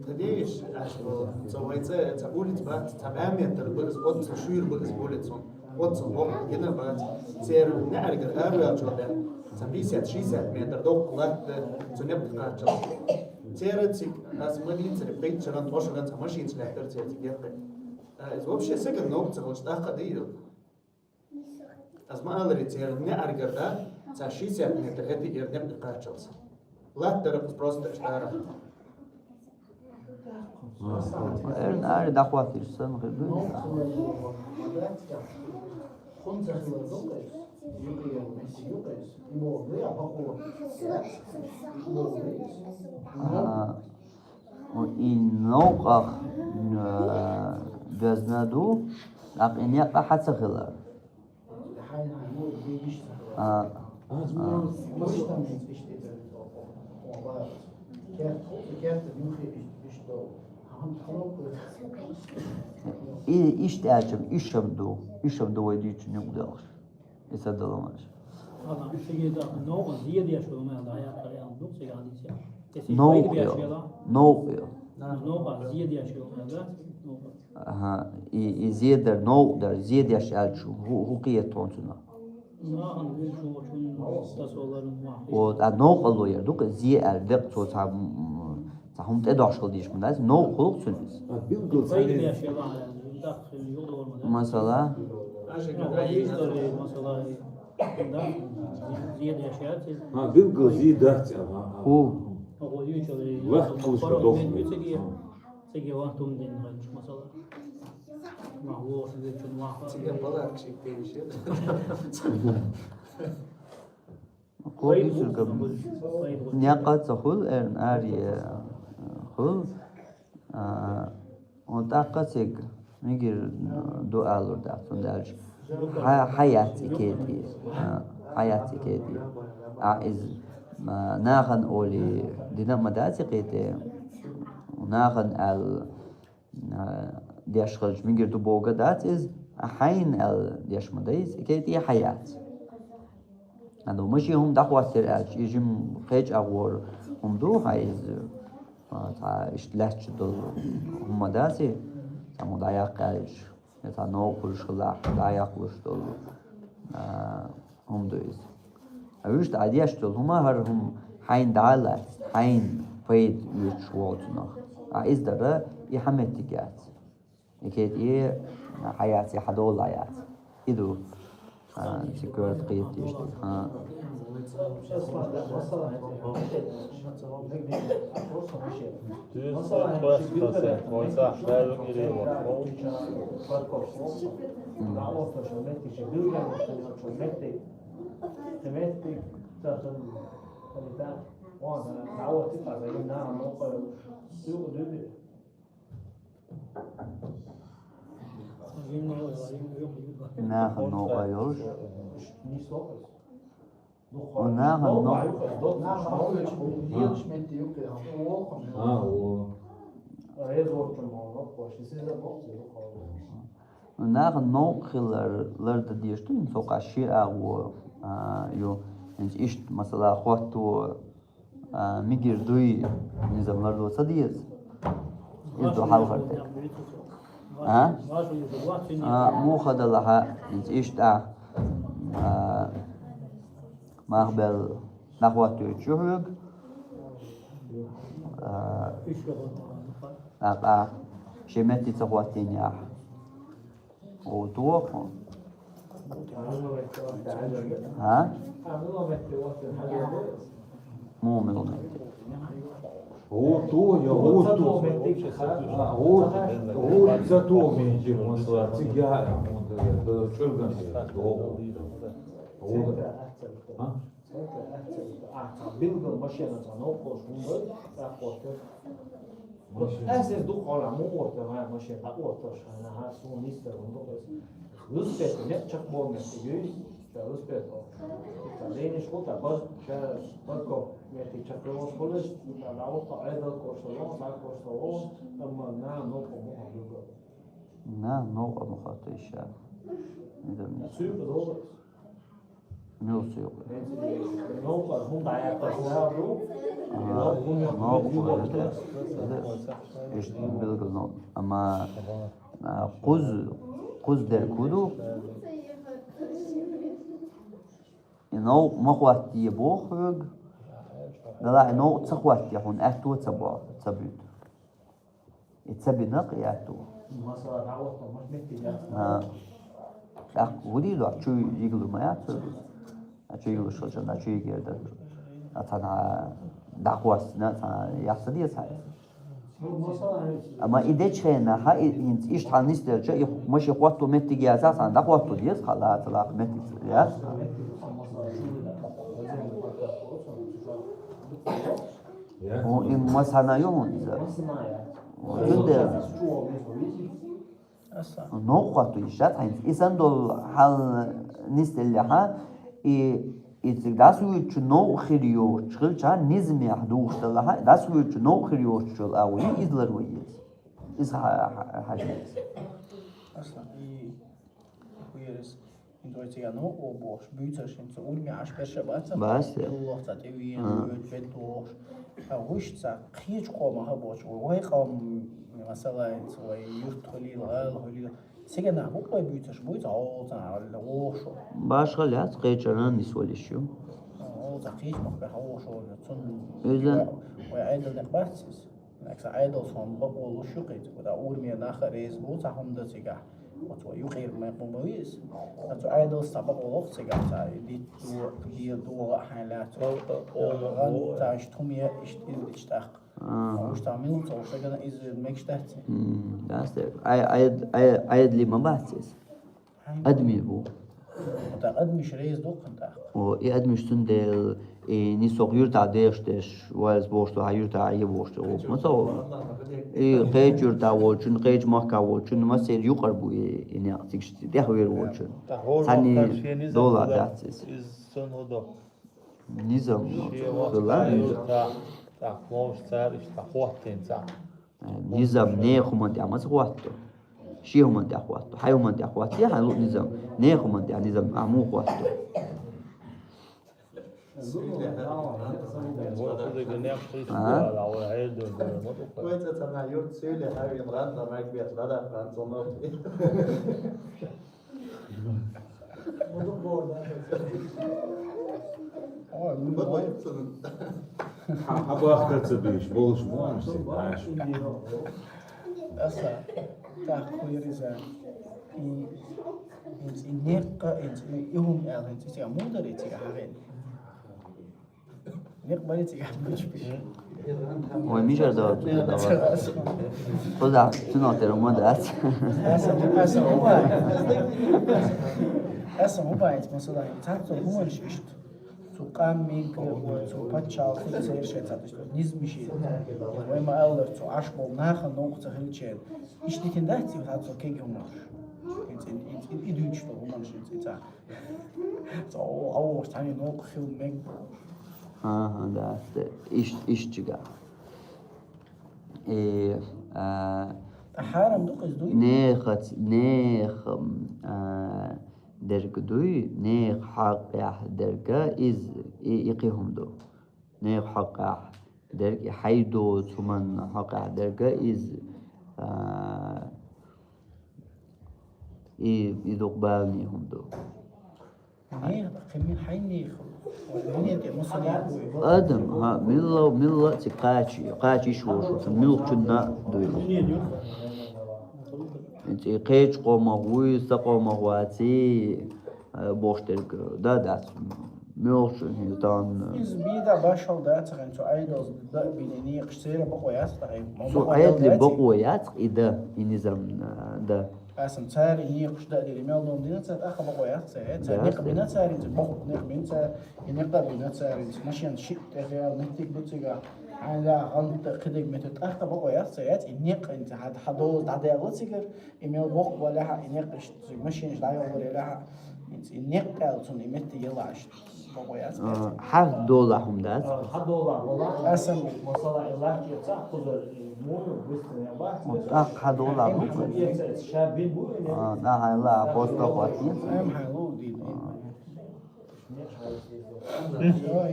تديش عشان سويت تقول تبات تمام يتربلس قد تشوير بلس بولتون قد صوب كده بات سير نعرق الأربعة شهور تبيسات شيسات متر دوق قلت تنبت قاتل سيرتك ناس مدين تربيت شران توشران تمشين تلاحظر تيجي إذا وبشي سكن نوب تقولش داخل ديل أزما ألري تير نعرق ده تشيسات متر هدي يرنبت قاتل لا تربط بروست اشتارا أنا دعوة ترسم غير وإنه جزندو لكن يقع حتى خلال İşte do vaydi için yok dalış. İsa dalamaz. Allah şey de no ziyade yaşıyor mu Allah ya karayan dok şey hadis ya. No ziyade yaşıyor mu Allah? Aha, ziyade no der ziyade yaşar şu hukuki tonsuna. Nahan bir şu tasoların O da no qalıyor ya dok ziyade dak to هم تقدر شغل ديش من لازم نو خلق سنس Bilgil Sayı seni yaşıyor Allah. Dak yolda olmadı. مثلا مثلا زيادة أشياء ها دل زيدات هو أقول يشتري وقت مش بدوخ. تيجي وقتهم دين مش مثلا ما هو سيد شو ما تيجي بلاك شيء كيش قول يسرقم نياقات سخول آري خول وتأقسك نيجي دعاء لورد أفندالش حياتي كيدي حياتي كيدي عايز ما ناخن أولي دينا مداتي قيتي وناخن ديش خرج ميجر دو بوغا دات إز حين ديش مدايز كيدي حياة أنا ماشي هم دعوة سرعة يجيم خيج أغور هم دو عايز تا اشتلاش دل هم داتي تا مضايق قالش تا نوكل شلاح مضايق وش دل هم دويز أوش تعديش دل هما هرهم حين دالة حين فيد يشوتنا عايز درا يحمد تجات يكيد إيه حياتي حدول حياة إدو سكرت قيد يشتي ها ناخن نوغايوش وناخن وناخن نوغخلر لرد ديشتو ينسوق الشيء أو يو إنش إشت مثلا خواتو ميجر دوي نظام لردو صديز يزدو حال خرطة مو خد لها إنش إشت مقبل نخواتو يتشوهيق شمتي تخواتين ياح وتوقف ها؟ مو ملومت هو تو يا هو تو هو زاتو من جيب مثلا تيجا شلون هو ها بيلد المشينا تنوقش أساس دوق على موت ما ماشي تقوتش أنا هاسون نيستر ونقص رسبت نتشق بوم نتيجي رسبت تلينش قطع بس بركو نتيجة كروس كلش لو قاعدة كورسون لا كورسون أما نعم نوقف موها نعم نوقف مخاطر الشعب إذا سوق دول ميو سيوق نوقف هم بعيا تسافروا إيش بيلقى نوع أما قز در كودو إنه مخوات يبوخرج لا إنه تخوات يهون أتو تبيد يتسبي نقياتو مثلا دعوة مش متجاه ودي لو شو يقولوا ما يعترض شو يقولوا شو جنا شو يقدر أتنا دعوة أتنا يحصل هاي أما إذا شينا هاي إيش تعنيس لرجع مش يخواتو متجاه أساسا دعوة ديس خلاص لا متجاه وإن مثلا يوم وجد نوقات يشات هين إذا دول حال نستلها إتقاسو يشنو خيريو شغل شان نزم يحدوش تلها داسو يشنو خيريو شغل أولي إذلر ويز إذا حاجة أصلاً Deutsche ja noch oben, Bücher sind so ungeachtet, besser. بس الله تعطيه ويجبلوش. وش تاع خيج قوم هبوش ويقام مثلا سوي يرتولي الغال سيجنا هو بيوتش بيوت عوض على الوش. باش خلاص قيجرنا نسولي شو. عوض خيج مخبر هو شو تون. إذا وعيد النقباتس. نكس عيد صن بقول شو قيد وده أول مية ناخر رئيس بوت هم ده سيجا. وتو يخير ما يقوم بويس وتو عيدو السبق وقت سجع دي دو حالات غان تعيش تومية اشتاق وش تعمل تو شجنا إز ماكش تحت Das ist ayad lima bahses. Admir bu. وتقدم شريز دو قنتا O i admir stundel ni sok yurta derstes was boştu ha yurta ayı boştu. O masa o. Qeyç yurta olçun, qeyç mahka olçun, masel yuqar bu ne atıştı. De haver olçun. Sani dola bahses. İzson o da. Nizam. Şey Dolar. Tak moş ser işte hohten sa. Nizam ne xuman ya mas xuatto. Shi xuman ya xuatto. Hay xuman ya xuatto. Ya halu nizam. Ne xuman ya nizam amu xuatto. Bu da günah kıyısı var. O her dönem. كويس أنا يورت سيلي هاي مرات ما كبير لا لا كان صنعت حبوا أختار تبيش بولش موان سيد عاش أصلا تأخذ رزان إنك يوم أنت تيجي مودر تيجي حاجين نق بالي تيجي مش O mijar da. O da tunater o mandat. أصلا هو بعد مثلا تعرف هو مش إيش تقام ميك وتبتشال في سير شيء تعرف نزم شيء وما أولر تعشبه ناخذ نقطة خلي شيء إيش دي كن دهتي وتعرف كيك هم إنت إدوش تو هم مش إنت تعرف أو تاني نوق خيل ميك Da iş çıga. أحيانا دوق إزدوي نخ درجدوي نخ حق درجة إز يقيهم دو نخ حق درجة حيدو ثمن حق درجة إز يدقبالني هم دو نيخ خمين حيني والدنيا دي مصنع آدم ها ملا تقاشي شو ملك كنا دوي انت قيج قوما هوي سقوما هواتي بوشترك دا ملك هيتان إز بيدا باشل دات غنتو أيدوز دا بيني قشتيرة بقويات تغيب سو عيد لي بقويات إذا النظام ده أسم تاري نيق قشدا دي رمال دوم دينا تات أخا بقويات تات نيق بينا تاري انت بقوت نيق بينا تاري نيق بينا تاري انت ماشيان شيء تغير نهتيك بوتيغا على غنط قدق متت أخا بقويات تات نيق انت حدو تعدي غوتيغر إميل بق ولا نيق ماشيان دايو ولا لا انت نيق قالتون إمتي يلا عشت بقويات حف دولة هم ده حد والله والله أسم مصالح الله يتصح خذ مونو بستني باش حف دولة شابين بو ده هاي لا بوستا قواتي أهم حلو دي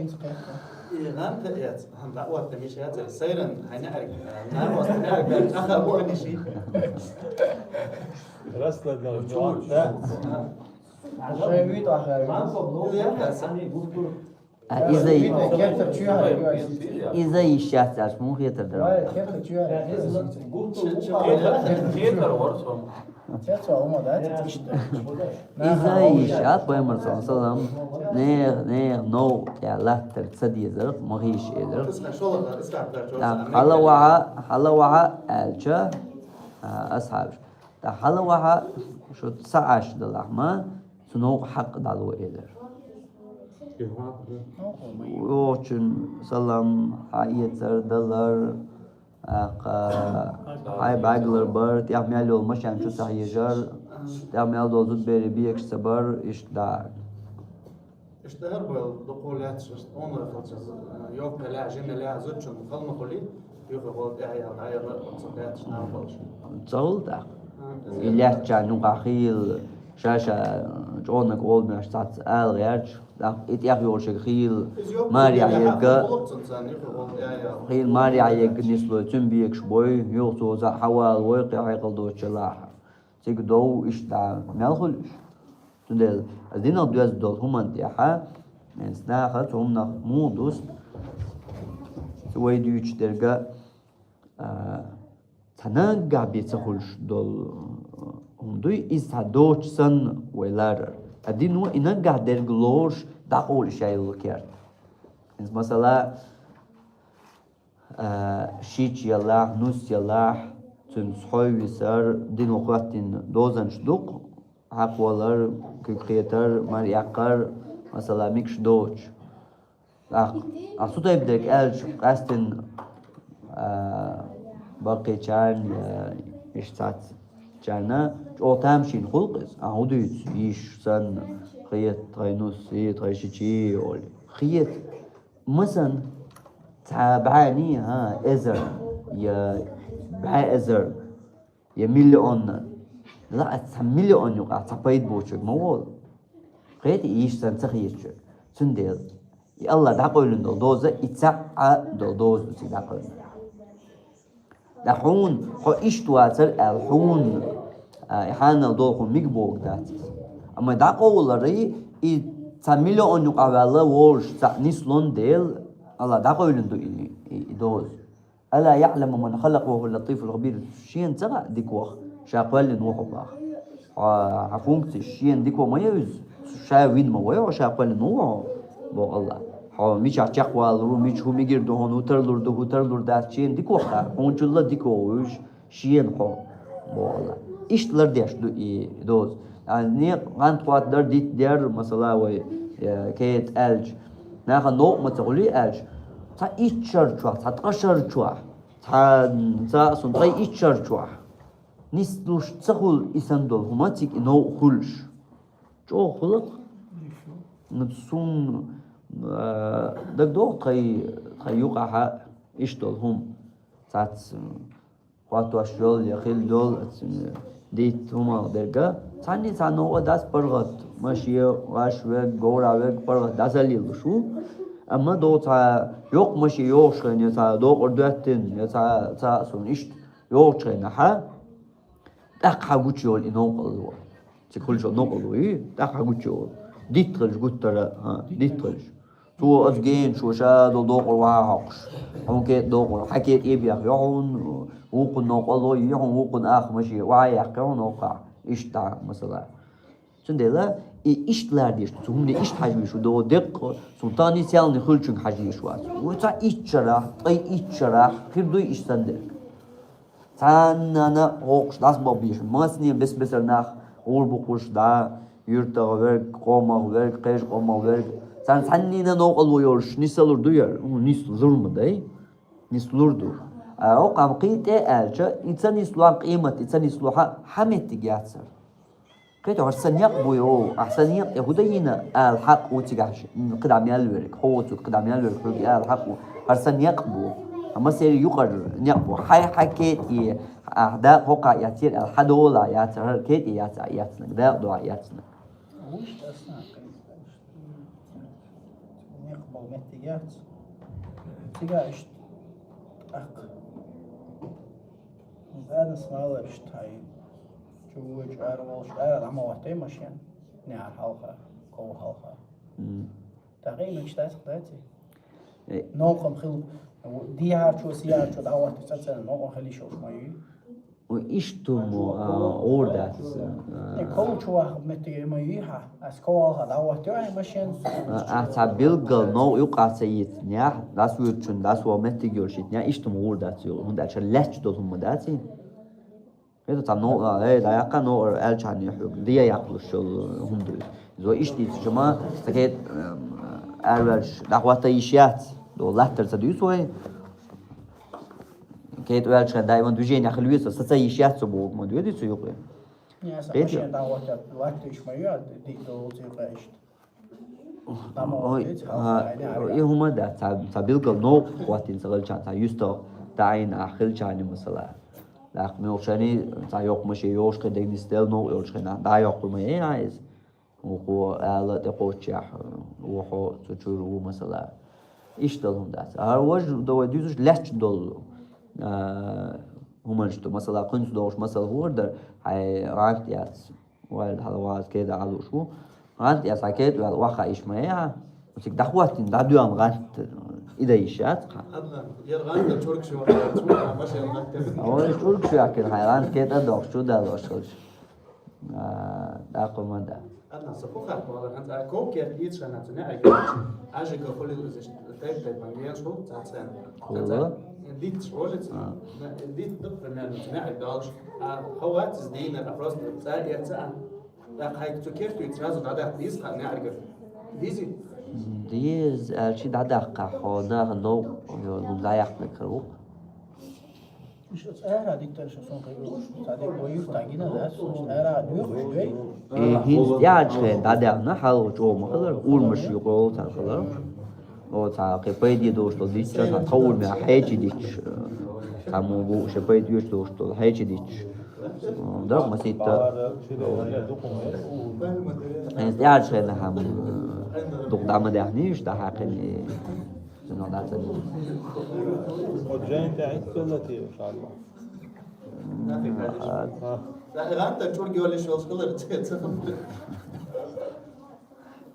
انت غانت يات هم دعوة تمشيات سيرا هنعرف نعرف نعرف أخا أبو عندي شيء Rasla da cevap da. عشان ميت آخر إذا يشات اسمه هي تدرى إذا يشات بيمر صلى نه نو لا ترتصدي زرق مغيش إدر حلوها الجا أصحاب حلوها شو تسعش دلحمة سنوق حق دالو إدر وچن سلام حيات سردلر هاي باغلر بر يعمل له مشان شو سهيجر يعمل له زود بري بيك صبر اشدار اشتهر بالدخولات اون فاتس يوم لا جن لا زوجن قلنا خلي يوفق هاي هاي صدات نعرفش تصولت إلا كانوا قاخيل شاشة جونك أول من أشتات غيرج إتياخي أول شيء خيل ماريا يجا خيل ماريا يجا نسلو تنبيك شوي يوصو ذا حوال ويقع يقلدو تشلاح تقدو إشتع مالخلش تندل الدين دوز دول هم انتيحا من سناخت هم نخ مودوس سوي ديوش درجة تنقع بيتخلش دول دوی is هدوش سن ویلر ادین و اینا قادر گلوش داول شایل کرد مثلا شیچ یلا نوس یلا تون صحوی سر دین وقتین دوزن شدوق حقوالر کیتر مریاقر مثلا میکش دوچ اصلا يبدأ قالش قاستن باقي كان اشتات كان او تامشين خلقس اهوديت يش سن خيط تاينوس تايشيشي خيط مثلا تابعني ها ازر يا بها ازر يا مليون لا مليون يقع تبايد بوشك موال خيط يش سن تخيط سنديل الله داقولن دوزة إتساع دوز داقولن دحون خو إشتواتر الحون إحنا دولكم ميجبوك داتس أما داقولري إتساميلو أن يقابل وورش نسلون ديل الله داقولن دوز ألا يعلم من خلق وهو اللطيف الخبير شين ترى ديكوخ شاقوال نوحو باخ عفونك شين ديكو ما يوز شاوين ما ويا شاقوال نوحو بو الله ها میچ چقوال رو میچ هو میگیر دهان هوترلور دست چین دیکو خا اونجولا دیکوش شین ها بالا işler دیش دوز yani عن قوات در دیت در مثلا و كيت الج ناخ نو متقولي الج تا içer çuah ta taşar çuah ta sunday içer çuah nisluş tsahul isandol humatik no hulş çok huluk نتسون دك قي يقع يشتغل هم ساعات قاتوا الشغل يخيل دول ديت هما درجة ثاني ثانو داس برغت ماشي واش ويك جورا ويك برغت داس اللي شو أما دو تا يوق ماشي يوشين يا تا دو قردتين يا تا سون إيش يوشين ها دق حاجوتشول إنه قلوا تقول شو نقولوا إيه دق حاجوتشول ديترج قلتلا ها ديترج تو أزجين شو شاد ودوقر وعاقش هم كيت دوقر حكيت إيه بيحيون وقن نقولوا يحون وقن آخ ماشي وعيحكون وقع إيش تاع مثلا شندلا إيشتler diye هم ne iş hacmi şu do dek sultani selni hılçın hacmi şu var وتا إيشرا أي إيشرا كيف دو إيشتندر تاننا هوكش das بابيش ماسني بس nach أوربوكش دا yurtta verk, qomaq verk, qeş qomaq verk. Sen neyden oqalıyoruz? Nisalur duyar. Nislur mu day? Nislurdu. O qamqit elçe insan isluha qiymet, insan isluha hamet yatsar. Qeyt ahsan yaqbu ahsan yahudayna al-haq utigash. qidam yalverk, hotu qidam yalverk, al-haq ahsan yaqbu. Ama seri yuqar yaqbu. Hay hakit ahda hoqa yatir al-hadola yatir kayt yatsna da dua yatsna. وش أصلا يقبل محتاجات تجاش أق بعد سمالر شتاي جوج أروش أنا ما وقتي ماشين نعم حلقة قو حلقة تقريبا شتاس قدرتي نوقم خل دي هارشو سيار شو دعوة تسلسل نوقم خلي شو مايو وإشتمو أوردات كل شو متى ما يها أسكول هذا هو تاني ماشين أتابيل قال نو يقع سيد نيا das wird schon das war متى جورشيت نيا إشتمو أوردات يو هند أشر لاتش دوتهم مداتي هذا تام نو هذا يقع نو ألشان يحوق دي يقبل شو هم دول زو إشتي جماعة تكيد أرش دعوة إيشيات دو لاتر تدوسوي كيت ويلش دائما دوجين ياخذ ويسا ستايشات سبوق ما دودي سيوقي يا ماشين دعوة الوقت إيش ما ياد دي دو تيقاش إيه هما ده تابيلقى نو قواتين سغل كان تايستو داين آخر كان مثلا لاخ ميوشاني تايوق ماشي يوش كده نستيل نو يوش كنا دايوق ما يعايز وقو على تقوتشح وحو تشورو مثلا إيش دلهم ده هروج دو ديزوش لاتش دول هما شتو مثلا قنص دوش مثلا هو در هاي رانت ياس والد هذا كده على شو رانت ياس كده والواقع إيش معها وتك دعوات دعوان رانت إذا يشات أدنى يرغان تشورك شو ماشي أول شورك شو أكيد هاي رانت كده دوش شو ده دوش أقوم ده أنا صفوخة والله أنت كوكير يتشنا تنعي أجي كقول الزش تايب بانجيان شو تعسان ديت شغلت ديت دكتور من تنعي دالش هو تزدين الأفراز تاع يتسان لا هاي تكيرت يترازو هذا ديس خا نعرف ديزي ديز الشيء ده دقة خانه لو لا يحمل كروك مش أنا دكتور شو صنع صدق ويف تاجينا لا أنا دوخ شوي هينز يعني شيء ده أنا حاول جو مخلر أول مش يقول تخلر أو تاكي بيدي دوش تو ديش تان تقول من حاجة ديش تامو بو شبيد يوش دوش تو حاجة ديش ده ما سيتا هينز يعني شيء ده هم دوك دام ده نيش ده حقني شنو ده تاني والجاي تاعي كلتي ان شاء الله. لا أنت تقول جوالي شو سكولر تفهم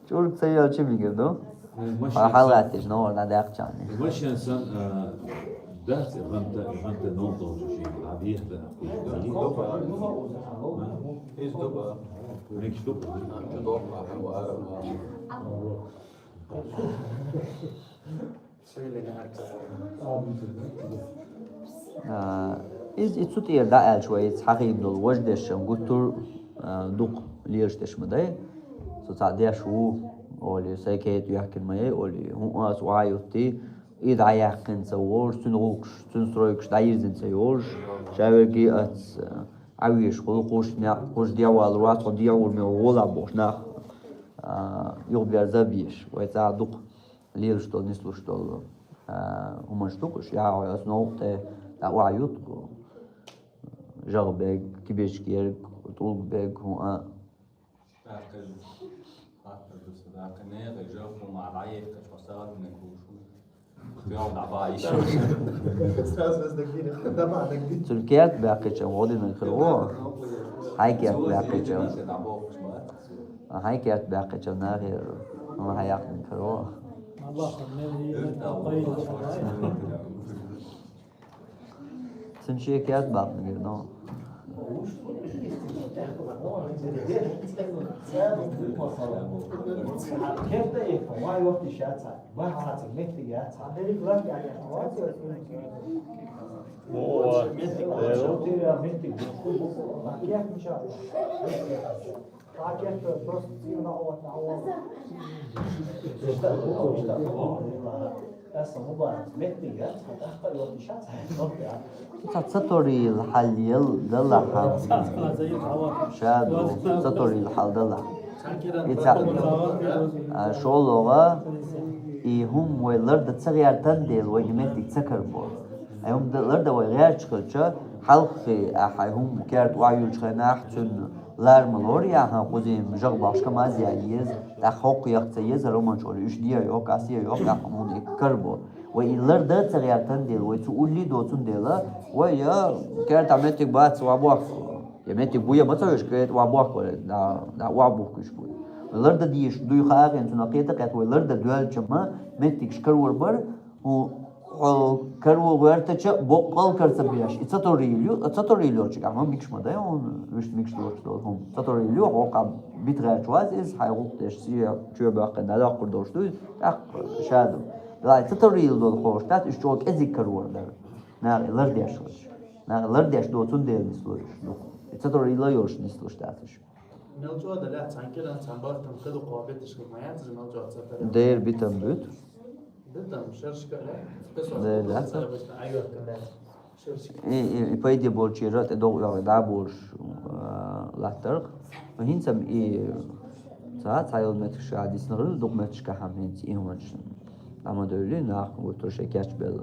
شو تسيال شو بيقولوا حالاتش نور لا داقشان مش إنسان ده غنت نوضه شيء عبيد ده إيش دوبا؟ مش دوب إز إتسوت إير دا شوي حقيقي دول وجدش قلتور دوق ليش تشمده تصدق شو أولي سايكيت يحكي معي أولي هو أس وعيوتي إذا يحكي سوور سنروكش سنسروكش دايرزن سيورش شاوركي أس عويش قوش نا قوش ديوال رات ديوال من ولا بوش نا يوبير زبيش ويتعدق ليش تول نسلوش تول ومن شتوكش يا أسنوقت لا وعيوت جربك كبيش كير طول بك هو تركيات باقي جمودي من كروه هاي كيات باقي جم هاي كيات باقي جم ناغير ما هياك من كروه سنشي كيات باق من كروه كيف ده يفهم؟ ما يوقف شاتها، ما حاسس ميت جاتها. هذا يقول يعني حواسي هو روتي ميت جاتها. كيف مش عارف؟ كيف بس يلا هو تعوض. أصلا مو بعد ميت جاتها تأخر يوقف شاتها. تطوري الحل دلها شادو تطوري الحل دلها شو لغة هم ويلرد تسغير تندل ويجمتك تسكر بول هم لرد ويغير شكلشة حلقي هم كارت وعيول شخناح تن لارملوريا ها قوزيم جغباش كما زيايز تحقق يقتيز رومان شغل ايش ديا يوك اسيا يوك يحمون كربو ويلرد تغير تندل وتقول لي دوتون ديلا ويا كارت عملتك بات وابوك يمتك بويا بتسويش كارت وابوك ولا دا وابوك ايش بوي لرد ديش دوي خاغ انت نقيتك ات ولرد دوال جما متك شكرور بر و كرو ورتچ بوقال كرسبياش اتساتوريليو چيك اما بيكش مادا اون وش ميكش دوش هم اتساتوريليو اوقع بيتغير جواز از حيوق دشسي چو باقي نلا قردوش دو اق شادو لا اتساتوريل دو خوش تات اش چوك ازي كرور در نا لردياش لردياش دوتون ديل نسلوش اتساتوريليو يوش نسلوش تاتش ملجوء دلات عن كده أنت عم بارتم كده قابلت شغمايات زي ملجوء تسافر دير بيتم بيت بدنا مشرش لا لا أيوة كمان شرش يبيدي بولشيرات دو يا بولش لا ترق وهين سم ساعات هايل متش عادي سنغل دوق متش كحمين إيمانش أما دولي ناخ وترش كاش بال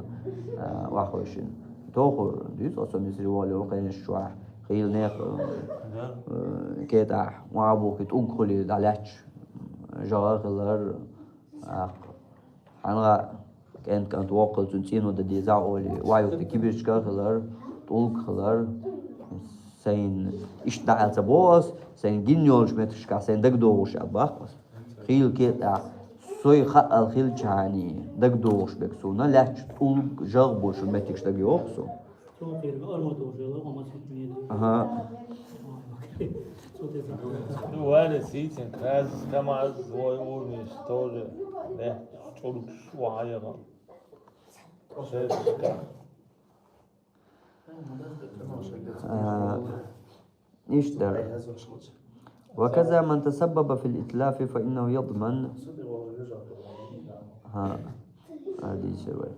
واخوشين توخر ديس أصلا مصري والي وقينش شوح خيل ناخ كده وعبو كتوقخلي دالاتش جاغلر أنا كانت واقع تنسين وده ديزا أولي وعيو تكبيرش كخلر طول خلر سين إشتعل تبوس سين جنيولش متش كسين دك دوش أباخس خيل كده سوي خال خيل جاني دك دوش بكسونا لا طول جربوش متش دك يوقسو ها Du eine sieht den Kreis, kann man so ohne Story, ne, Stolz schweiger. يشتر وكذا من تسبب في الإتلاف فإنه يضمن هذه شوي.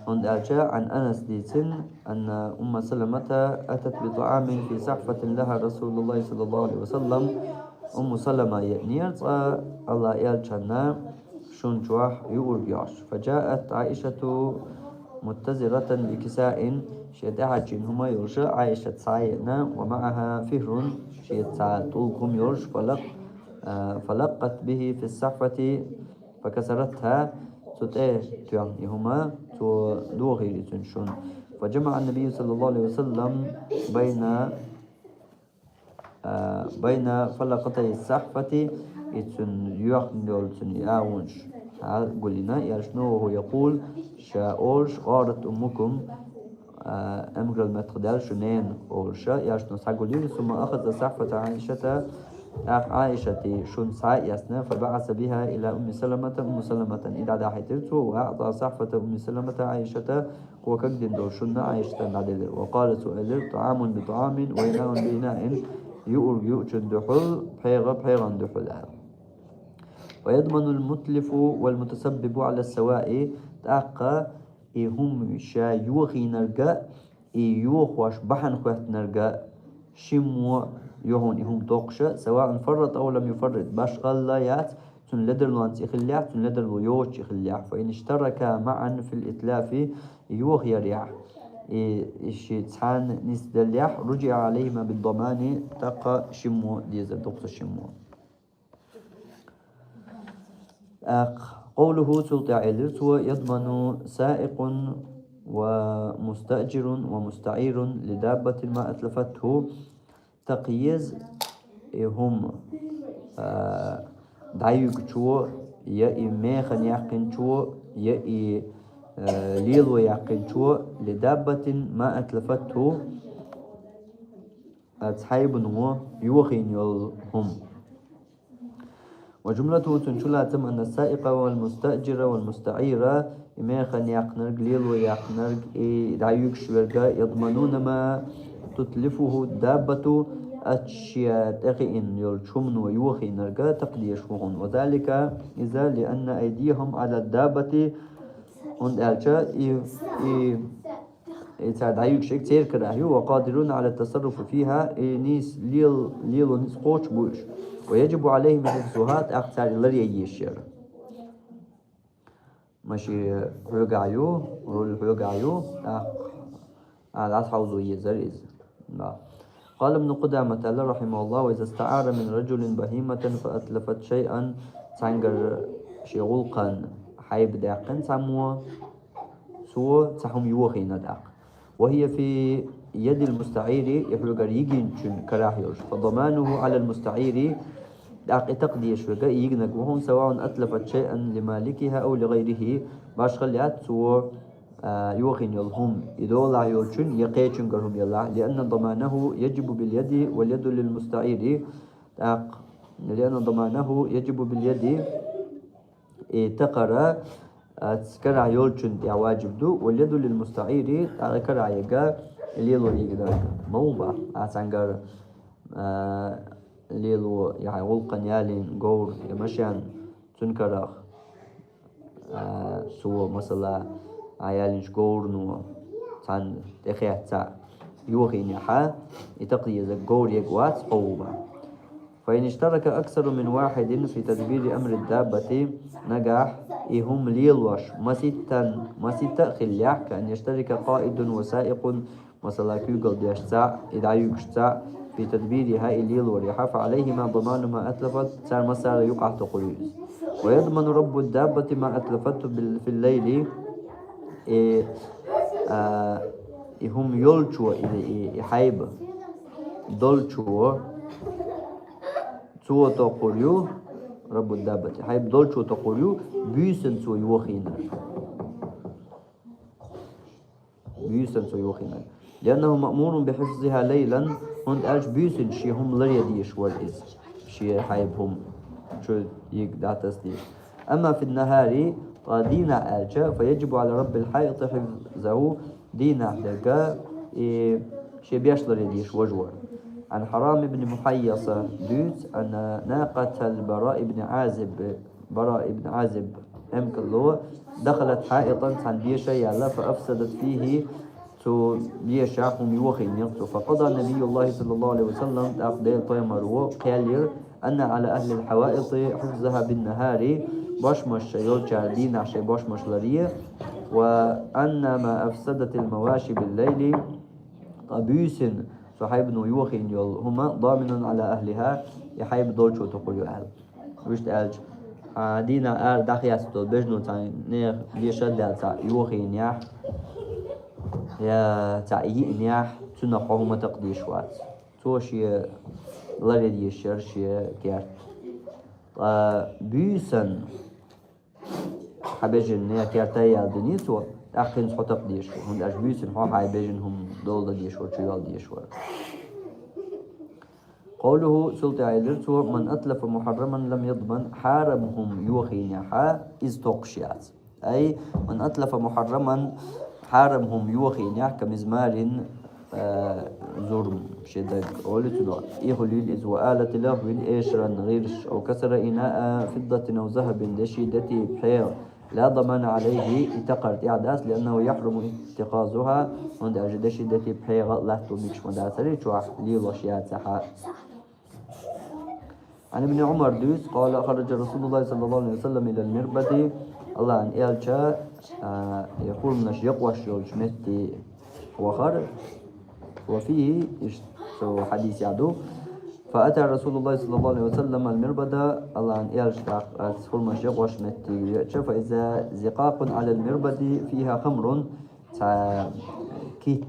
Und جاء عن أنس ديتن أن أم سلمة أتت بطعام في سحفة لها رسول الله صلى الله عليه وسلم. أم سلمة يأنيرت الله يالجنا شون جواح يورجاش. فجاءت عائشة متزرة بكساء شيدها جنهما يرجع عائشة ساينا ومعها فهر شيد طولكم يرج فلقت به في السحفة فكسرتها يهما دوغي تنشون. فجمع النبي صلى الله عليه وسلم بين فلقتي السحفة يخنل ياونش قلنا يشنوه يقول شاولش غارت أمكم أمر المتخدال شنين أولشا يشنو ساقولين. ثم أخذ سحفة عائشة شن ساء يسنا فبعث بها إلى أم سلمة إذا داحترته وأعطى سحفة أم سلمة عائشة وكقد دور شن عائشة بعد وقال سؤال طعام بطعام وإناء بإناء يؤجن دحل بحيغا دحل. ويضمن المتلف والمتسبب على السواء تأقى هم شا يوخي نرقى يوخوش بحن خوات نرقى شمو يهون هم توقشة سواء فرط أو لم يفرط باش غلايات تنلدر لانس يخليح تنلدر ليوش يخليح. فإن اشترك معا في الإتلاف يوخ يريح إشي تسحان نسدليح رجع عليهما بالضمان تقى شمو ديزل دوقس شمو. قوله سلطة علرت يضمن سائق ومستأجر ومستعير لدابة ما أتلفته تقييز هم دايق شو يا ميخن يقين شو يا ليلو يقين شو لدابة ما أتلفته أتحيب نمو يوخين يلهم. وجملته تنشلاتم أن السائق والمستأجر والمستعير ميخن يقنرق ليلو يقنرق دايق شورقا يضمنون ما تتلفه الدابة أشياء تغيين يلشمن ويوخي نرقا تقديشهن. وذلك إذا لأن أيديهم على الدابة und يتعدعيك شيء كتير كراهي وقادرون على التصرف فيها نيس ليل نيس قوش بوش ويجب عليهم حفظها أكثر لري يشير ماشي هرقايو على حوضو يزريز. قال ابن قدامة رحمه الله وإذا استعار من رجل بهيمة فأتلفت شيئا تنقر شغلقا حيب داقن سموه سو تحم يوخي نداق وهي في يد المستعير يفرق يجين كراهيوش فضمانه على المستعير داق تقدي يشرق يجنك وهم سواء أتلفت شيئا لمالكها أو لغيره باش خليات سو يوخين يلهم يدولا يولشن يقيتشن قرهم يلا لأن ضمانه يجب باليد واليد للمستعير لأن ضمانه يجب باليد تقرأ تكرع يولشن يا واجب دو واليد للمستعير تكرع يجا ليلو يقدر موبا عسانجر ليلو يعني ولقن يالين جور يمشان تنكرخ سو مثلا عيالش جورنو تان تخيات تا يوخين يحا يتقضي إذا جور يقوات قوبة. فإن اشترك أكثر من واحد في تدبير أمر الدابة نجح هم ليلوش ما ستة خليح كأن يشترك قائد وسائق مثلا كيوغل ديشتاع إذا يقشتاع في تدبير هاي الليل والريحة فعليهما ضمان ما أتلفت سار مسار يقع تقليز. ويضمن رب الدابة ما أتلفته في الليل هم يلشوا يحيب دولشوا سوى تقوليو رب الدابة يحيب دولشوا تقوليو بيسن سوى يوخينا لأنه مأمور بحفظها ليلا هند ألش بيسن شي هم لريديش والإز شي حيبهم شو يقدعتس ديش. أما في النهار دينا ألشا فيجب على رب الحائط حفظه دينا دقا شي بيش لريديش وجوه. عن حرام بن محيصة دوت أن ناقة البراء بن عازب أمكلو دخلت حائطا عن بيشا يالا فأفسدت فيه تو بيشا هم يوخين يقصو. فقضى النبي الله صلى الله عليه وسلم تأقديل طيمرو قالير أن على أهل الحوائط حفظها بالنهار باشمش يولشا دين عشي باشمش لريه، وأن ما أفسدت المواشي بالليل طبيسن فحيبنو يوخين يول هما ضامن على أهلها يحيب دول شو تقول يأهل وش تألج دينا داخيات دول بجنو تاين نير ليشد دالتا يوخين ياح يا تعيين ياح تنقوه تقديش وات توشي لريد يشرشي كيرت بيسن حبيجن نيا كيرتا يالدنيسو أخين سحو تقديش هند أجبيسن هو حيبيجن هم دول ديش وشيال ديش قوله سلطة عيدرتو من أتلف محرما لم يضمن حارمهم يوخين يحا إز توقشيات أي من أتلف محرما حارمهم يوخين يح كمزمار زرم شدق قولتو إيهوليل إز وآلة لهو إيشرا غيرش أو كسر إناء فضة أو ذهب لشدتي بحير لا ضمان عليه اتقرت إعداس لأنه يحرم اتخاذها عند أجد شدتي بحير لا تبيكش مداسري شو ليلو شيات سحا. عن ابن عمر دوس قال خرج رسول الله صلى الله عليه وسلم إلى المربد الله عن إلشا يقول من يقوى شمتي وخرج وفيه حديث يعدو. فأتى رسول الله صلى الله عليه وسلم المربد الله عن إيرش تقول من يقوى شمتي فإذا زقاق على المربد فيها خمر كيت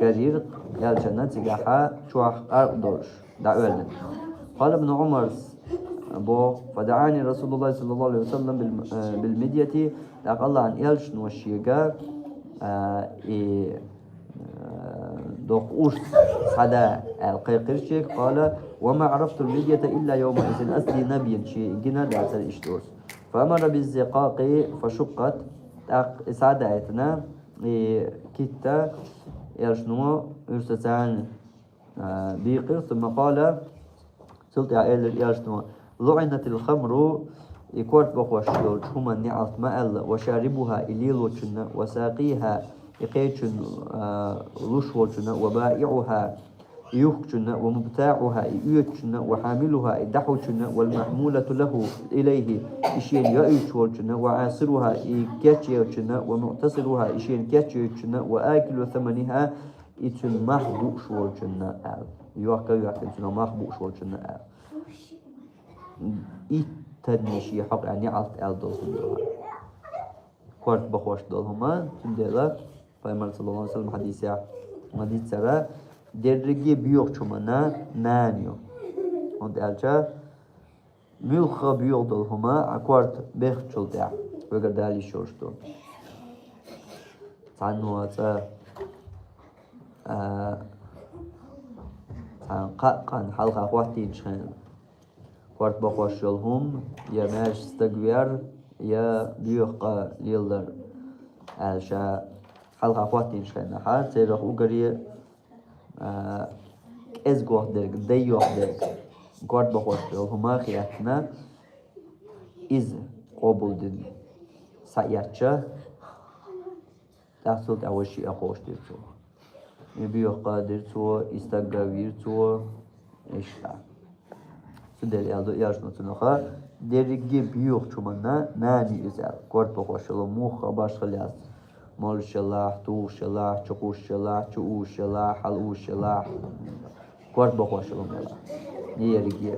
كرير يالشا نتيجها شوح أردوش دعوة. قال ابن عمر فدعاني رسول الله صلى الله عليه وسلم بالمدية لقال الله عن إلش نوشيقا دوق أوش صدا القيقرشيك قال وما عرفت المدية إلا يومئذ أسلي نبي شيء جنا دعس الإشتوس فأمر بالزقاق فشقت سعدايتنا كتا إلش نو يرسسان بيقر ثم قال سلطة عائلة الإرشنو لعنت الخمر يكورت بخوش دول هما نعط مأل وشاربها إليلوشن وساقيها إقيتشن لشوشن وبائعها يوكشن ومبتاعها إيوتشن وحاملها إدحوشن والمحمولة له إليه إشين يأيوشن وعاصرها إكاتشيوشن ومعتصرها إشين كاتشيوشن وآكل ثمنها إتن محبوك شوشن يوكا إتن محبوك شوشن إتنشي حق يعني عطت ألدوهم دوها كورت بخوش دولهما تندلا فإمر صلى الله عليه وسلم حديث سرا درجي بيوك شمنا نانيو هند ألشا ملخا بيوك دولهما كورت بيخ شلتع وقر دالي شورشتو تعنوا قان حلقة وقتين شخين كورت بخوش يلهم يا ماش استقوير يا بيوخ ليلر ألشا حلقة وقتين شخين حال تيرخ وقري إزقوح درك ديوح درك كورت بخوش يلهما خياتنا إز قبول دين ساياتشا تحصل أول شيء أخوش ديرتو يبيو قادر تو استقاوير تو إشتا سدل يالدو يارشنو تنوخا درجي بيوخ چومنا ناني إزال كورت بخوشلو موخا باش خلاص مال شلاح تو شلاح چقوش شلاح چوش شلاح حلوش شلاح كورت بخوشلو ملا نيرجي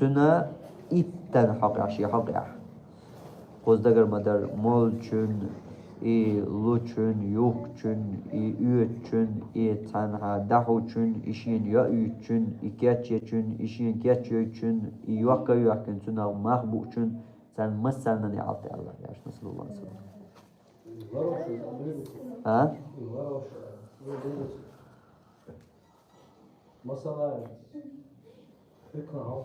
تنا إتن حقع شي حقع قوزدقر مدر مال چون لوچون يوكچون يوچون تنها دحوچون إشين يأيوچون إكاتشون إشين كاتشون يوكا يوكن تنا مخبوچون سن مسلنا نعطي الله يا رسول الله صلى الله عليه وسلم ها؟ مثلا اقنعه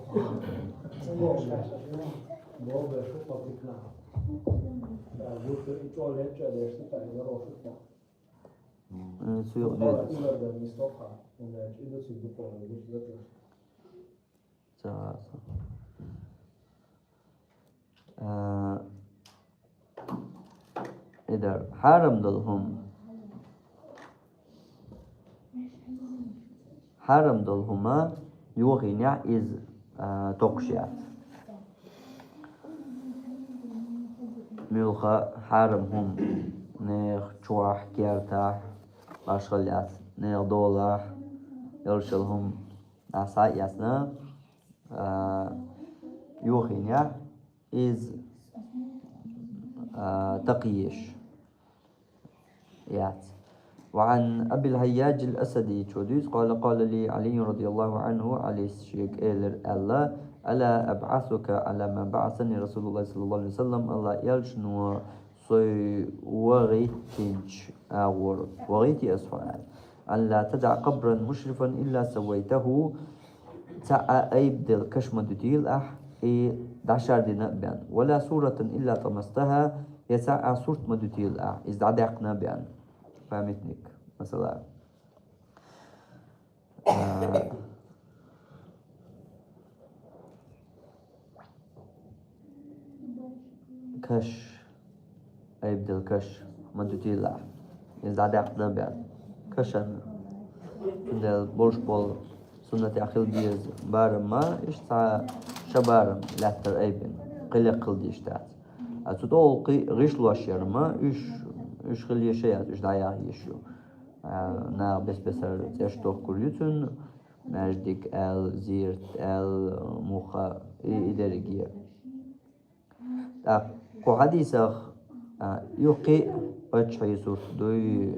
بابا شو تقنعه أقول إيجول هجة ليش تاني روح سوق قال ديت إلى ده مستوقع ولا إلى سيدقون ولا سيدقون إذا حرم دلهما يوغينيا إز توقشيات ميلخا حرمهم نيخ تشوح كيرتاح باشغليات نيخ دولار يرشلهم عصا ياسنا يوغينيا إز تقيش يات. وعن أبي الهياج الأسدي تشوديس قال لي علي رضي الله عنه عليه الشيك إيلر الله ألا أبعثك على ما بعثني رسول الله صلى الله عليه وسلم الله يلشنو صي وغيتنش أور وغيتي أسفل ألا تدع قبرا مشرفا إلا سويته تاع أيبدل كشمة ديل إي دعشار دي نبيان ولا سورة إلا طمستها يسعى سورة مدوتيل إذا عدقنا بيان فهمتنك مثلا كش أيبدل كش مدوتيل إذا عدقنا بيان كشن دل بورش بول سنة أخيل بيز بارم ما إشتا شبارم لاتر أيبن قلق ديشتات أتدول غيش لواشير ما إيش خليه شيء إيش دايا يشيو نا بس تشتوه كليتون مجدك زيرت مخا إدارية كو حديثة يوقي أشعي صورت دوي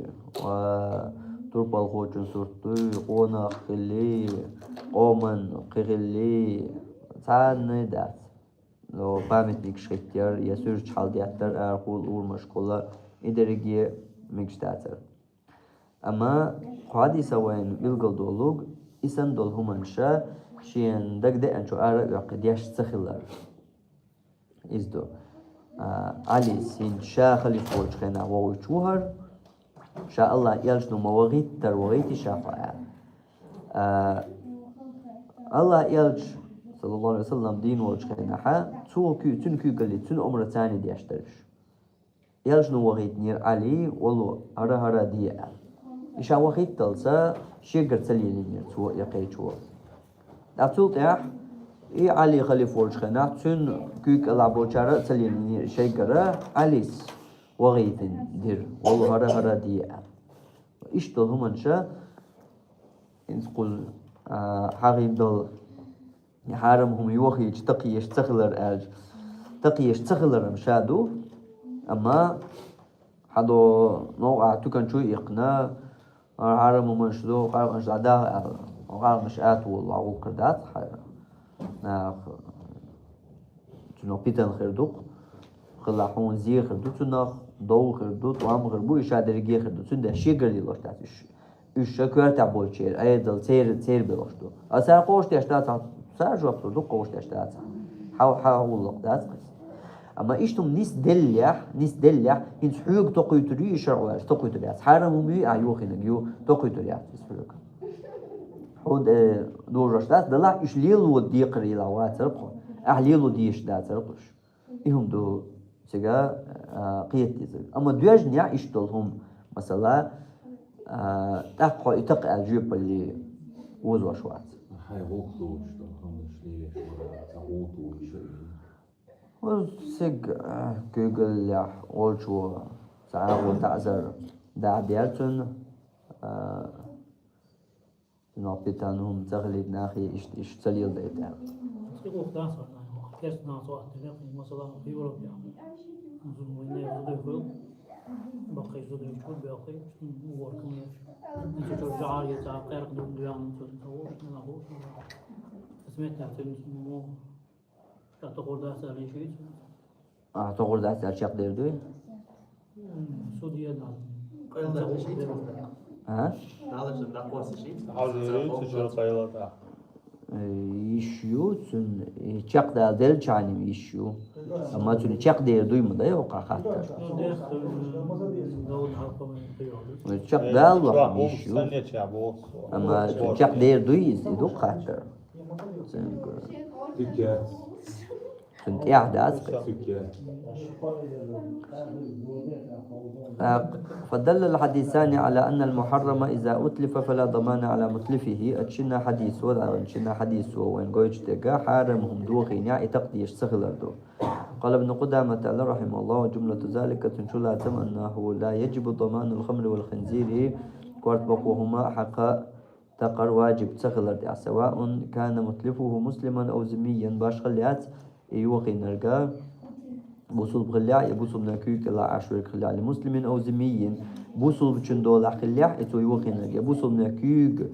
تربال خوشن صورت دوي قونا خلي قومن قغلي تاني دات لو فهمتنيك شكتير يسوع حالدياتر أرخول مشكلة إدارية مجتاتر أما حادثة وين بيلقل دولوج إسن دول همانشا شين دقدق أنشو أرى يقديش سخلر إزدو علي سين شا خلي فورج خنا ووشوهر شاء الله يلجنو مواغيت تر وغيتي شافعا الله يلج صلى الله عليه وسلم دين وجهنا حا تنكو قلي تن عمر ثاني دي اشترش يلجنو وغيت نير علي ولو هرا دي إشا وغيت تلسا شيقر تليلي نير تو يقيتشو أفتول تيح إي علي خليف وجهنا تن كوك العبوشارة تليلي نير شيقر عليس وغيت دير ولو هرا دي إيش تلهم انشا نقول حاغيب دل حرمهم يوخي تقيش تخلر تقيش تخلر مشادو أما حدو نوع تكن شو يقنا حرمهم مشدو قارب مش عداه قارب مش آت والله وكردات تنو بيتن خردوق خلاحون زي خردو تنو دو خردو وام خربو إشا درجي خردو تنو شيء قليل لوشتاتش إيش كوير تعبول شير أيضا سير بلوشتو أسأل قوش تشتات سارجو أبتردو قوش تشتات حاول لقدات أما إيشتم نيس دليح إن حيوك تقيتري شرعواش تقيتريات حرمو مي أيوخينا جيو تقيتريات يسفلوك حود دور رشتات دلع إيش ليلو ديقري لوات رقو أحليلو ديش دات رقوش إيهم دو سيجا قيت ديزل أما دواج نيا إيشتلهم مثلا تقع الجيب اللي وزوا شوات هاي غوطو اشتغلهم شليش تغوطو شيء وسيج جوجل يا أولشوا ساعة تعذر دعبياتن نعطيتهم تغليد ناخي إيش تليل ديتها سيقول داسر كيس ناسو أتفق مثلا في أوروبا نزول وين يزودوا بقي يزودوا يشوف بقي وركم يش نشوف جعارية غير قدوم ديان نتوش نلاقوش سمعت مو تقول داسر ليش تقول داسر شق ديردوي سعودية نعم. قيل ده شيء ها هذا شيء نقوس شيء حاضرين تشوف قيلة يشيو تون چق دا دل چانیم يشيو اما تون چق دير دوي مده يوقع خاطر چق دال وحم يشيو ثانية شعبوس اما تون چق دير دوي يزيدو خاطر Tycker تون اعداد tycker فدل الحديثان على أن المحرم إذا أتلف فلا ضمان على متلفه أتشنا حديث ولا أتشنا حديث وين قويش تجا حارمهم دوخين يعني تقديش سخلر دو قال ابن قدامة رحمه الله وجملة ذلك تنشل تم أنه لا يجب ضمان الخمر والخنزير كورت بقوهما حق تقر واجب سخلر دي سواء كان متلفه مسلما أو ذميا باش خليات يوخي نرجع بوصل بخلاع بوصل ناكيك لا عشر خلاع لمسلم أو ذمي بوصل بتشن دولار خلاع إتو يوخي نرجع بوصل ناكيك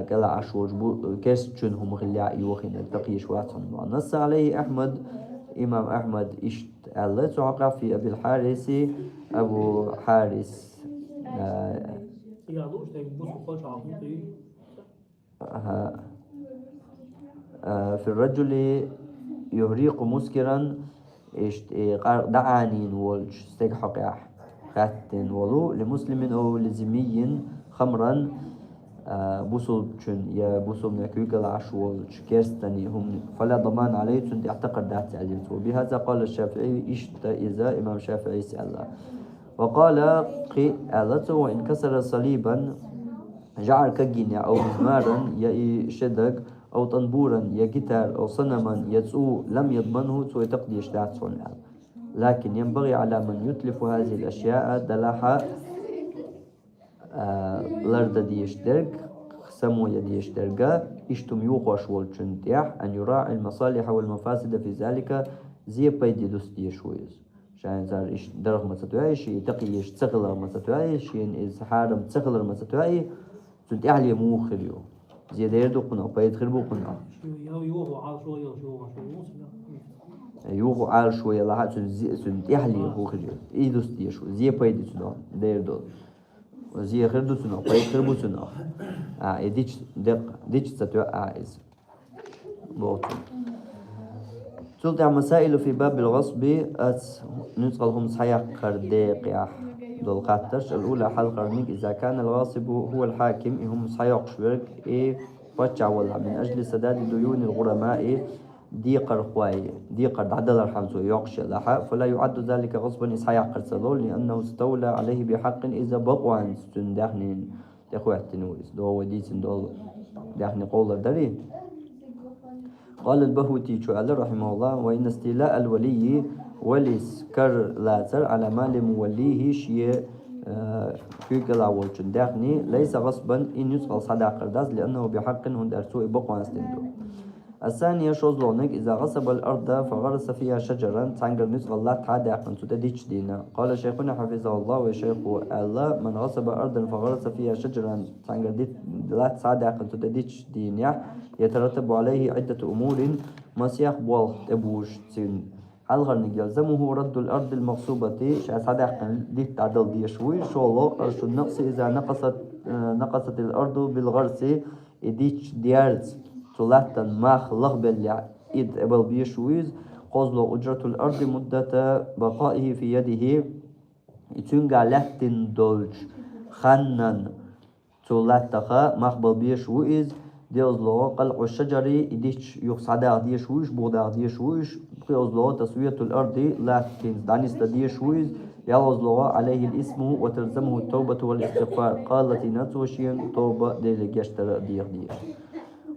كلا عشر كاس تشن هم خلاع يوخي نرجع شواتهم نص عليه أحمد إمام أحمد إشت الله تعقى في أبي الحارث أبو حارث في الرجل يهريق مسكرا دعانين والج استجحق خاتن ولو لمسلم أو لزمي خمرا بوصل شن يا بوصل نكويك العش والج كيرستني هم فلا ضمان عليه تند يعتقد ذات علمت وبهذا قال الشافعي إشت إذا إمام شافعي سأل وقال قيلته وإن كسر صليبا جعل كجنة أو مزمارا يشدق أو طنبورا يا جيتار أو صنما يتسو لم يضمنه سوى تقدي اشتاعت صنع لكن ينبغي على من يتلف هذه الأشياء دلاحة لرد دي يشترك سمو يدي يشترك اشتم يوقش والشنتيح أن يراعي المصالح والمفاسد في ذلك زي بيدي دوستي شويز شان زار إيش درخ ما تتوعيش يتقي تسخلر ما تتوعيش إذا حارم تسخلر ما تتوعي سنت أهلي مو خليو زيادة يردو قناع بيد خربو قناع يوغو عال شوية لها سنت أهلي هو خليو إيدوس ديشو زي بيد سنو ديردو وزي خردو سنو بيد خربو سنو إديش ديش تتوع عايز بوطن تلتع مسائل في باب الغصب نسقلهم صحيح قرديق يا دول قاتش الأولى حلقة رميك إذا كان الغاصب هو الحاكم هم صحيح شبرك باتشع ولا من أجل سداد ديون الغرماء ديقر خواي ديقر عدل الحمسو يقش لها فلا يعد ذلك غصبا إصحيح قرصدول لأنه استولى عليه بحق إذا بقوا عن ستندهن تخوي التنويس دو وديسن دول دهن قول داري قال البهوتي شعال رحمه الله وإن استيلاء الولي وليس كر لاتر على مال موليه شيء في قلع والجندخني ليس غصبا إن يسقل صدع قرداز لأنه بحق هند أرسوء بقوان استندو الثانية شوزلونك إذا غصب الأرض فغرس فيها شجرا تنقر نسقل لا تعدى عقن تدديش دينا قال شيخنا حفظه الله وشيخ الله من غصب أرضا فغرس فيها شجرا تنقر لا تعدى عقن تدديش دينا يترتب عليه عدة أمور مسيح بوال تبوش تين هل يلزمه رد الأرض المغصوبة شأسعد عقن دي تعدل دي شوي شولو أرش النقص إذا نقصت الأرض بالغرس إديش ديارز ثلاثة ماخ لغبل إد أبل بيشويز قصلو أجرة الأرض مدة بقائه في يده يتنقع لحتن دولج خنن ثلاثة ماخ بل بيشويز ديوزلو قلع الشجر إديش يقصد ديشويش بودا ديشويش بيوزلو تسوية الأرض لكن دانيس ديشويز يوزلو عليه الاسم وتلزمه التوبة والاستغفار قالت نتوشين توبة ديلجشتر ديش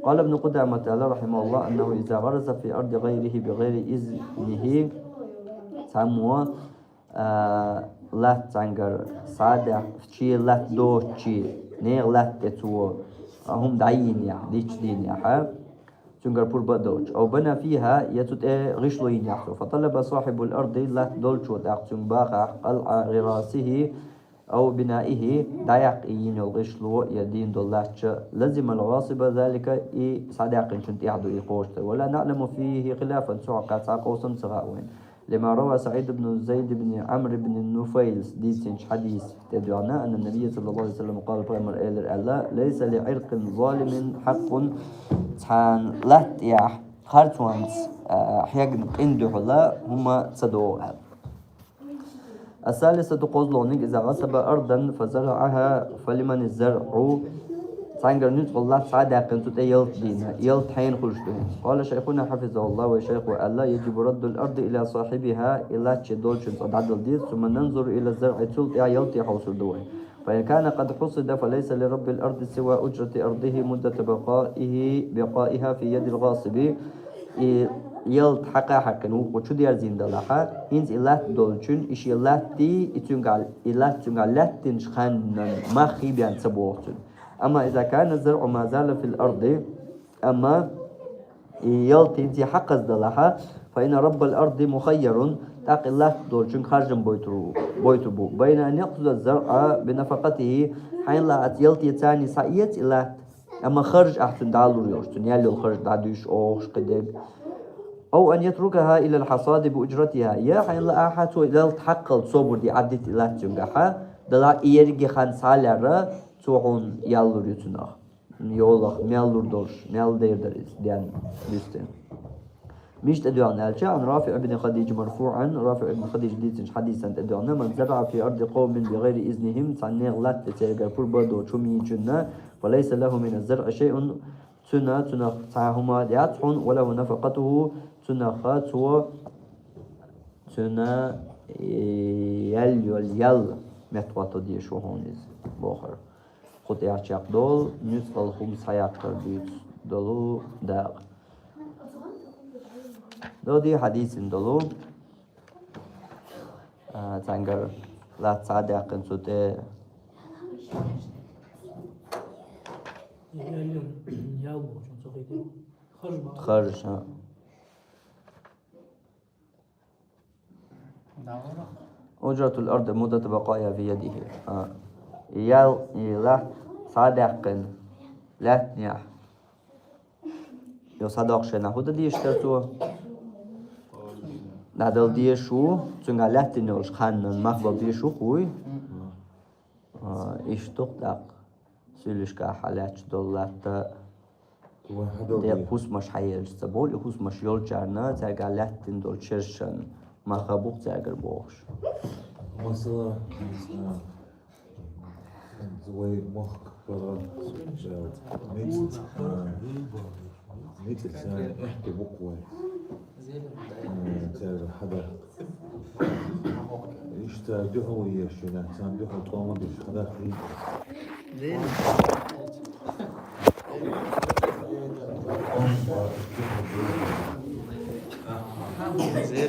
قال ابن قدامة رحمه الله أنه إذا غرس في أرض غيره بغير إذنه سموه لا تنقر سادة شي لا دوشي نير لا تتوه هم دعين يعني ديش دين يعني تنقر بربا دوش أو بنى فيها يتوت غشلين يحصل فطلب صاحب الأرض لا تدولش وتعقسم باقع قلع غراسه أو بنائه دايق إين الغشلو يدين دولاتش لزم الغاصب ذلك صداق كنت يعدو إيقوشت ولا نعلم فيه خلافا سعقا ساقوسا سغاوين لما روى سعيد بن زيد بن عمرو بن النفيل ديتنش حديث تدعونا أن النبي صلى الله عليه وسلم قال بأمر الله ليس لعرق ظالم حق تان لات يا خارتوانس حيجن عنده الله هما تصدقوا. الثالثة قولونك إذا غصب أرضا فزرعها فلمن الزرع تانجر نيت والله سعادة كنت يلت حين خلشتهم. قال شيخنا حفظه الله وشيخ الله يجب رد الأرض إلى صاحبها إلا تشدول شنط عدل ديت ثم ننظر إلى الزرع تلت يلتي حوصل دوي. فإن كان قد حصد فليس لرب الأرض سوى أجرة أرضه مدة بقائها في يد الغاصب يلت حقا وشو يرزين دلها هنز إلات دولشون إيش إلاتي إتونغال لاتين شخان مخي بيان سبوغتون. أما إذا كان الزرع ما زال في الأرض أما يلتي انتي حق دلها فإن رب الأرض مخير تاق الله دولشون خارجن بويتربو بين أن يقصد الزرع بنفقته حين لا يلتي تاني سعيت إلات أما خرج أحسن دالور يورشتون يالي الخرج دادوش أوش قدق أو أن يتركها إلى الحصاد بأجرتها يا حين لا أحد يلت حق الصبر دي عدت إلات جنجها دلا إيرجي خان سالرة توعون يالور يتنا يولخ ميالور دورش ميال ديردريس ديان بيستن مش تدعون الشيء عن رافع بن خديج مرفوعا رافع بن خديج ديتش حديثا تدعون من زرع في أرض قوم بغير إذنهم تعنيغ لات تترجع فربادو شمي جنة وليس له من الزرع شيء تنا تعهما يطحن وله نفقته تنخات هو تنا يل متواتو دي شو هونيز بوخر خود يعشق دول نسخل خمس حياة كرديت دولو داغ دو دي حديث دولو تنگر لا تصادق قنصوتي خرج ها أجرة الأرض مدة بقائها في يده يلا صادق لا نيح يو صدق شنا هو ده يشترطوا نادل دي شو تنقى لا تنوش خان مخبل دي شو خوي اشتقدق سيلش كحالات دولات دي بوس مش حيل سبول يخوس مش يول جارنا تاقى لا تندول شرشن ما خبوق تاقر بوش مثلا زوي مخ برا مثل سان احكي بقوة تاقر حدا يشتا دهو يشنا سان دهو طوما ديش حدا خير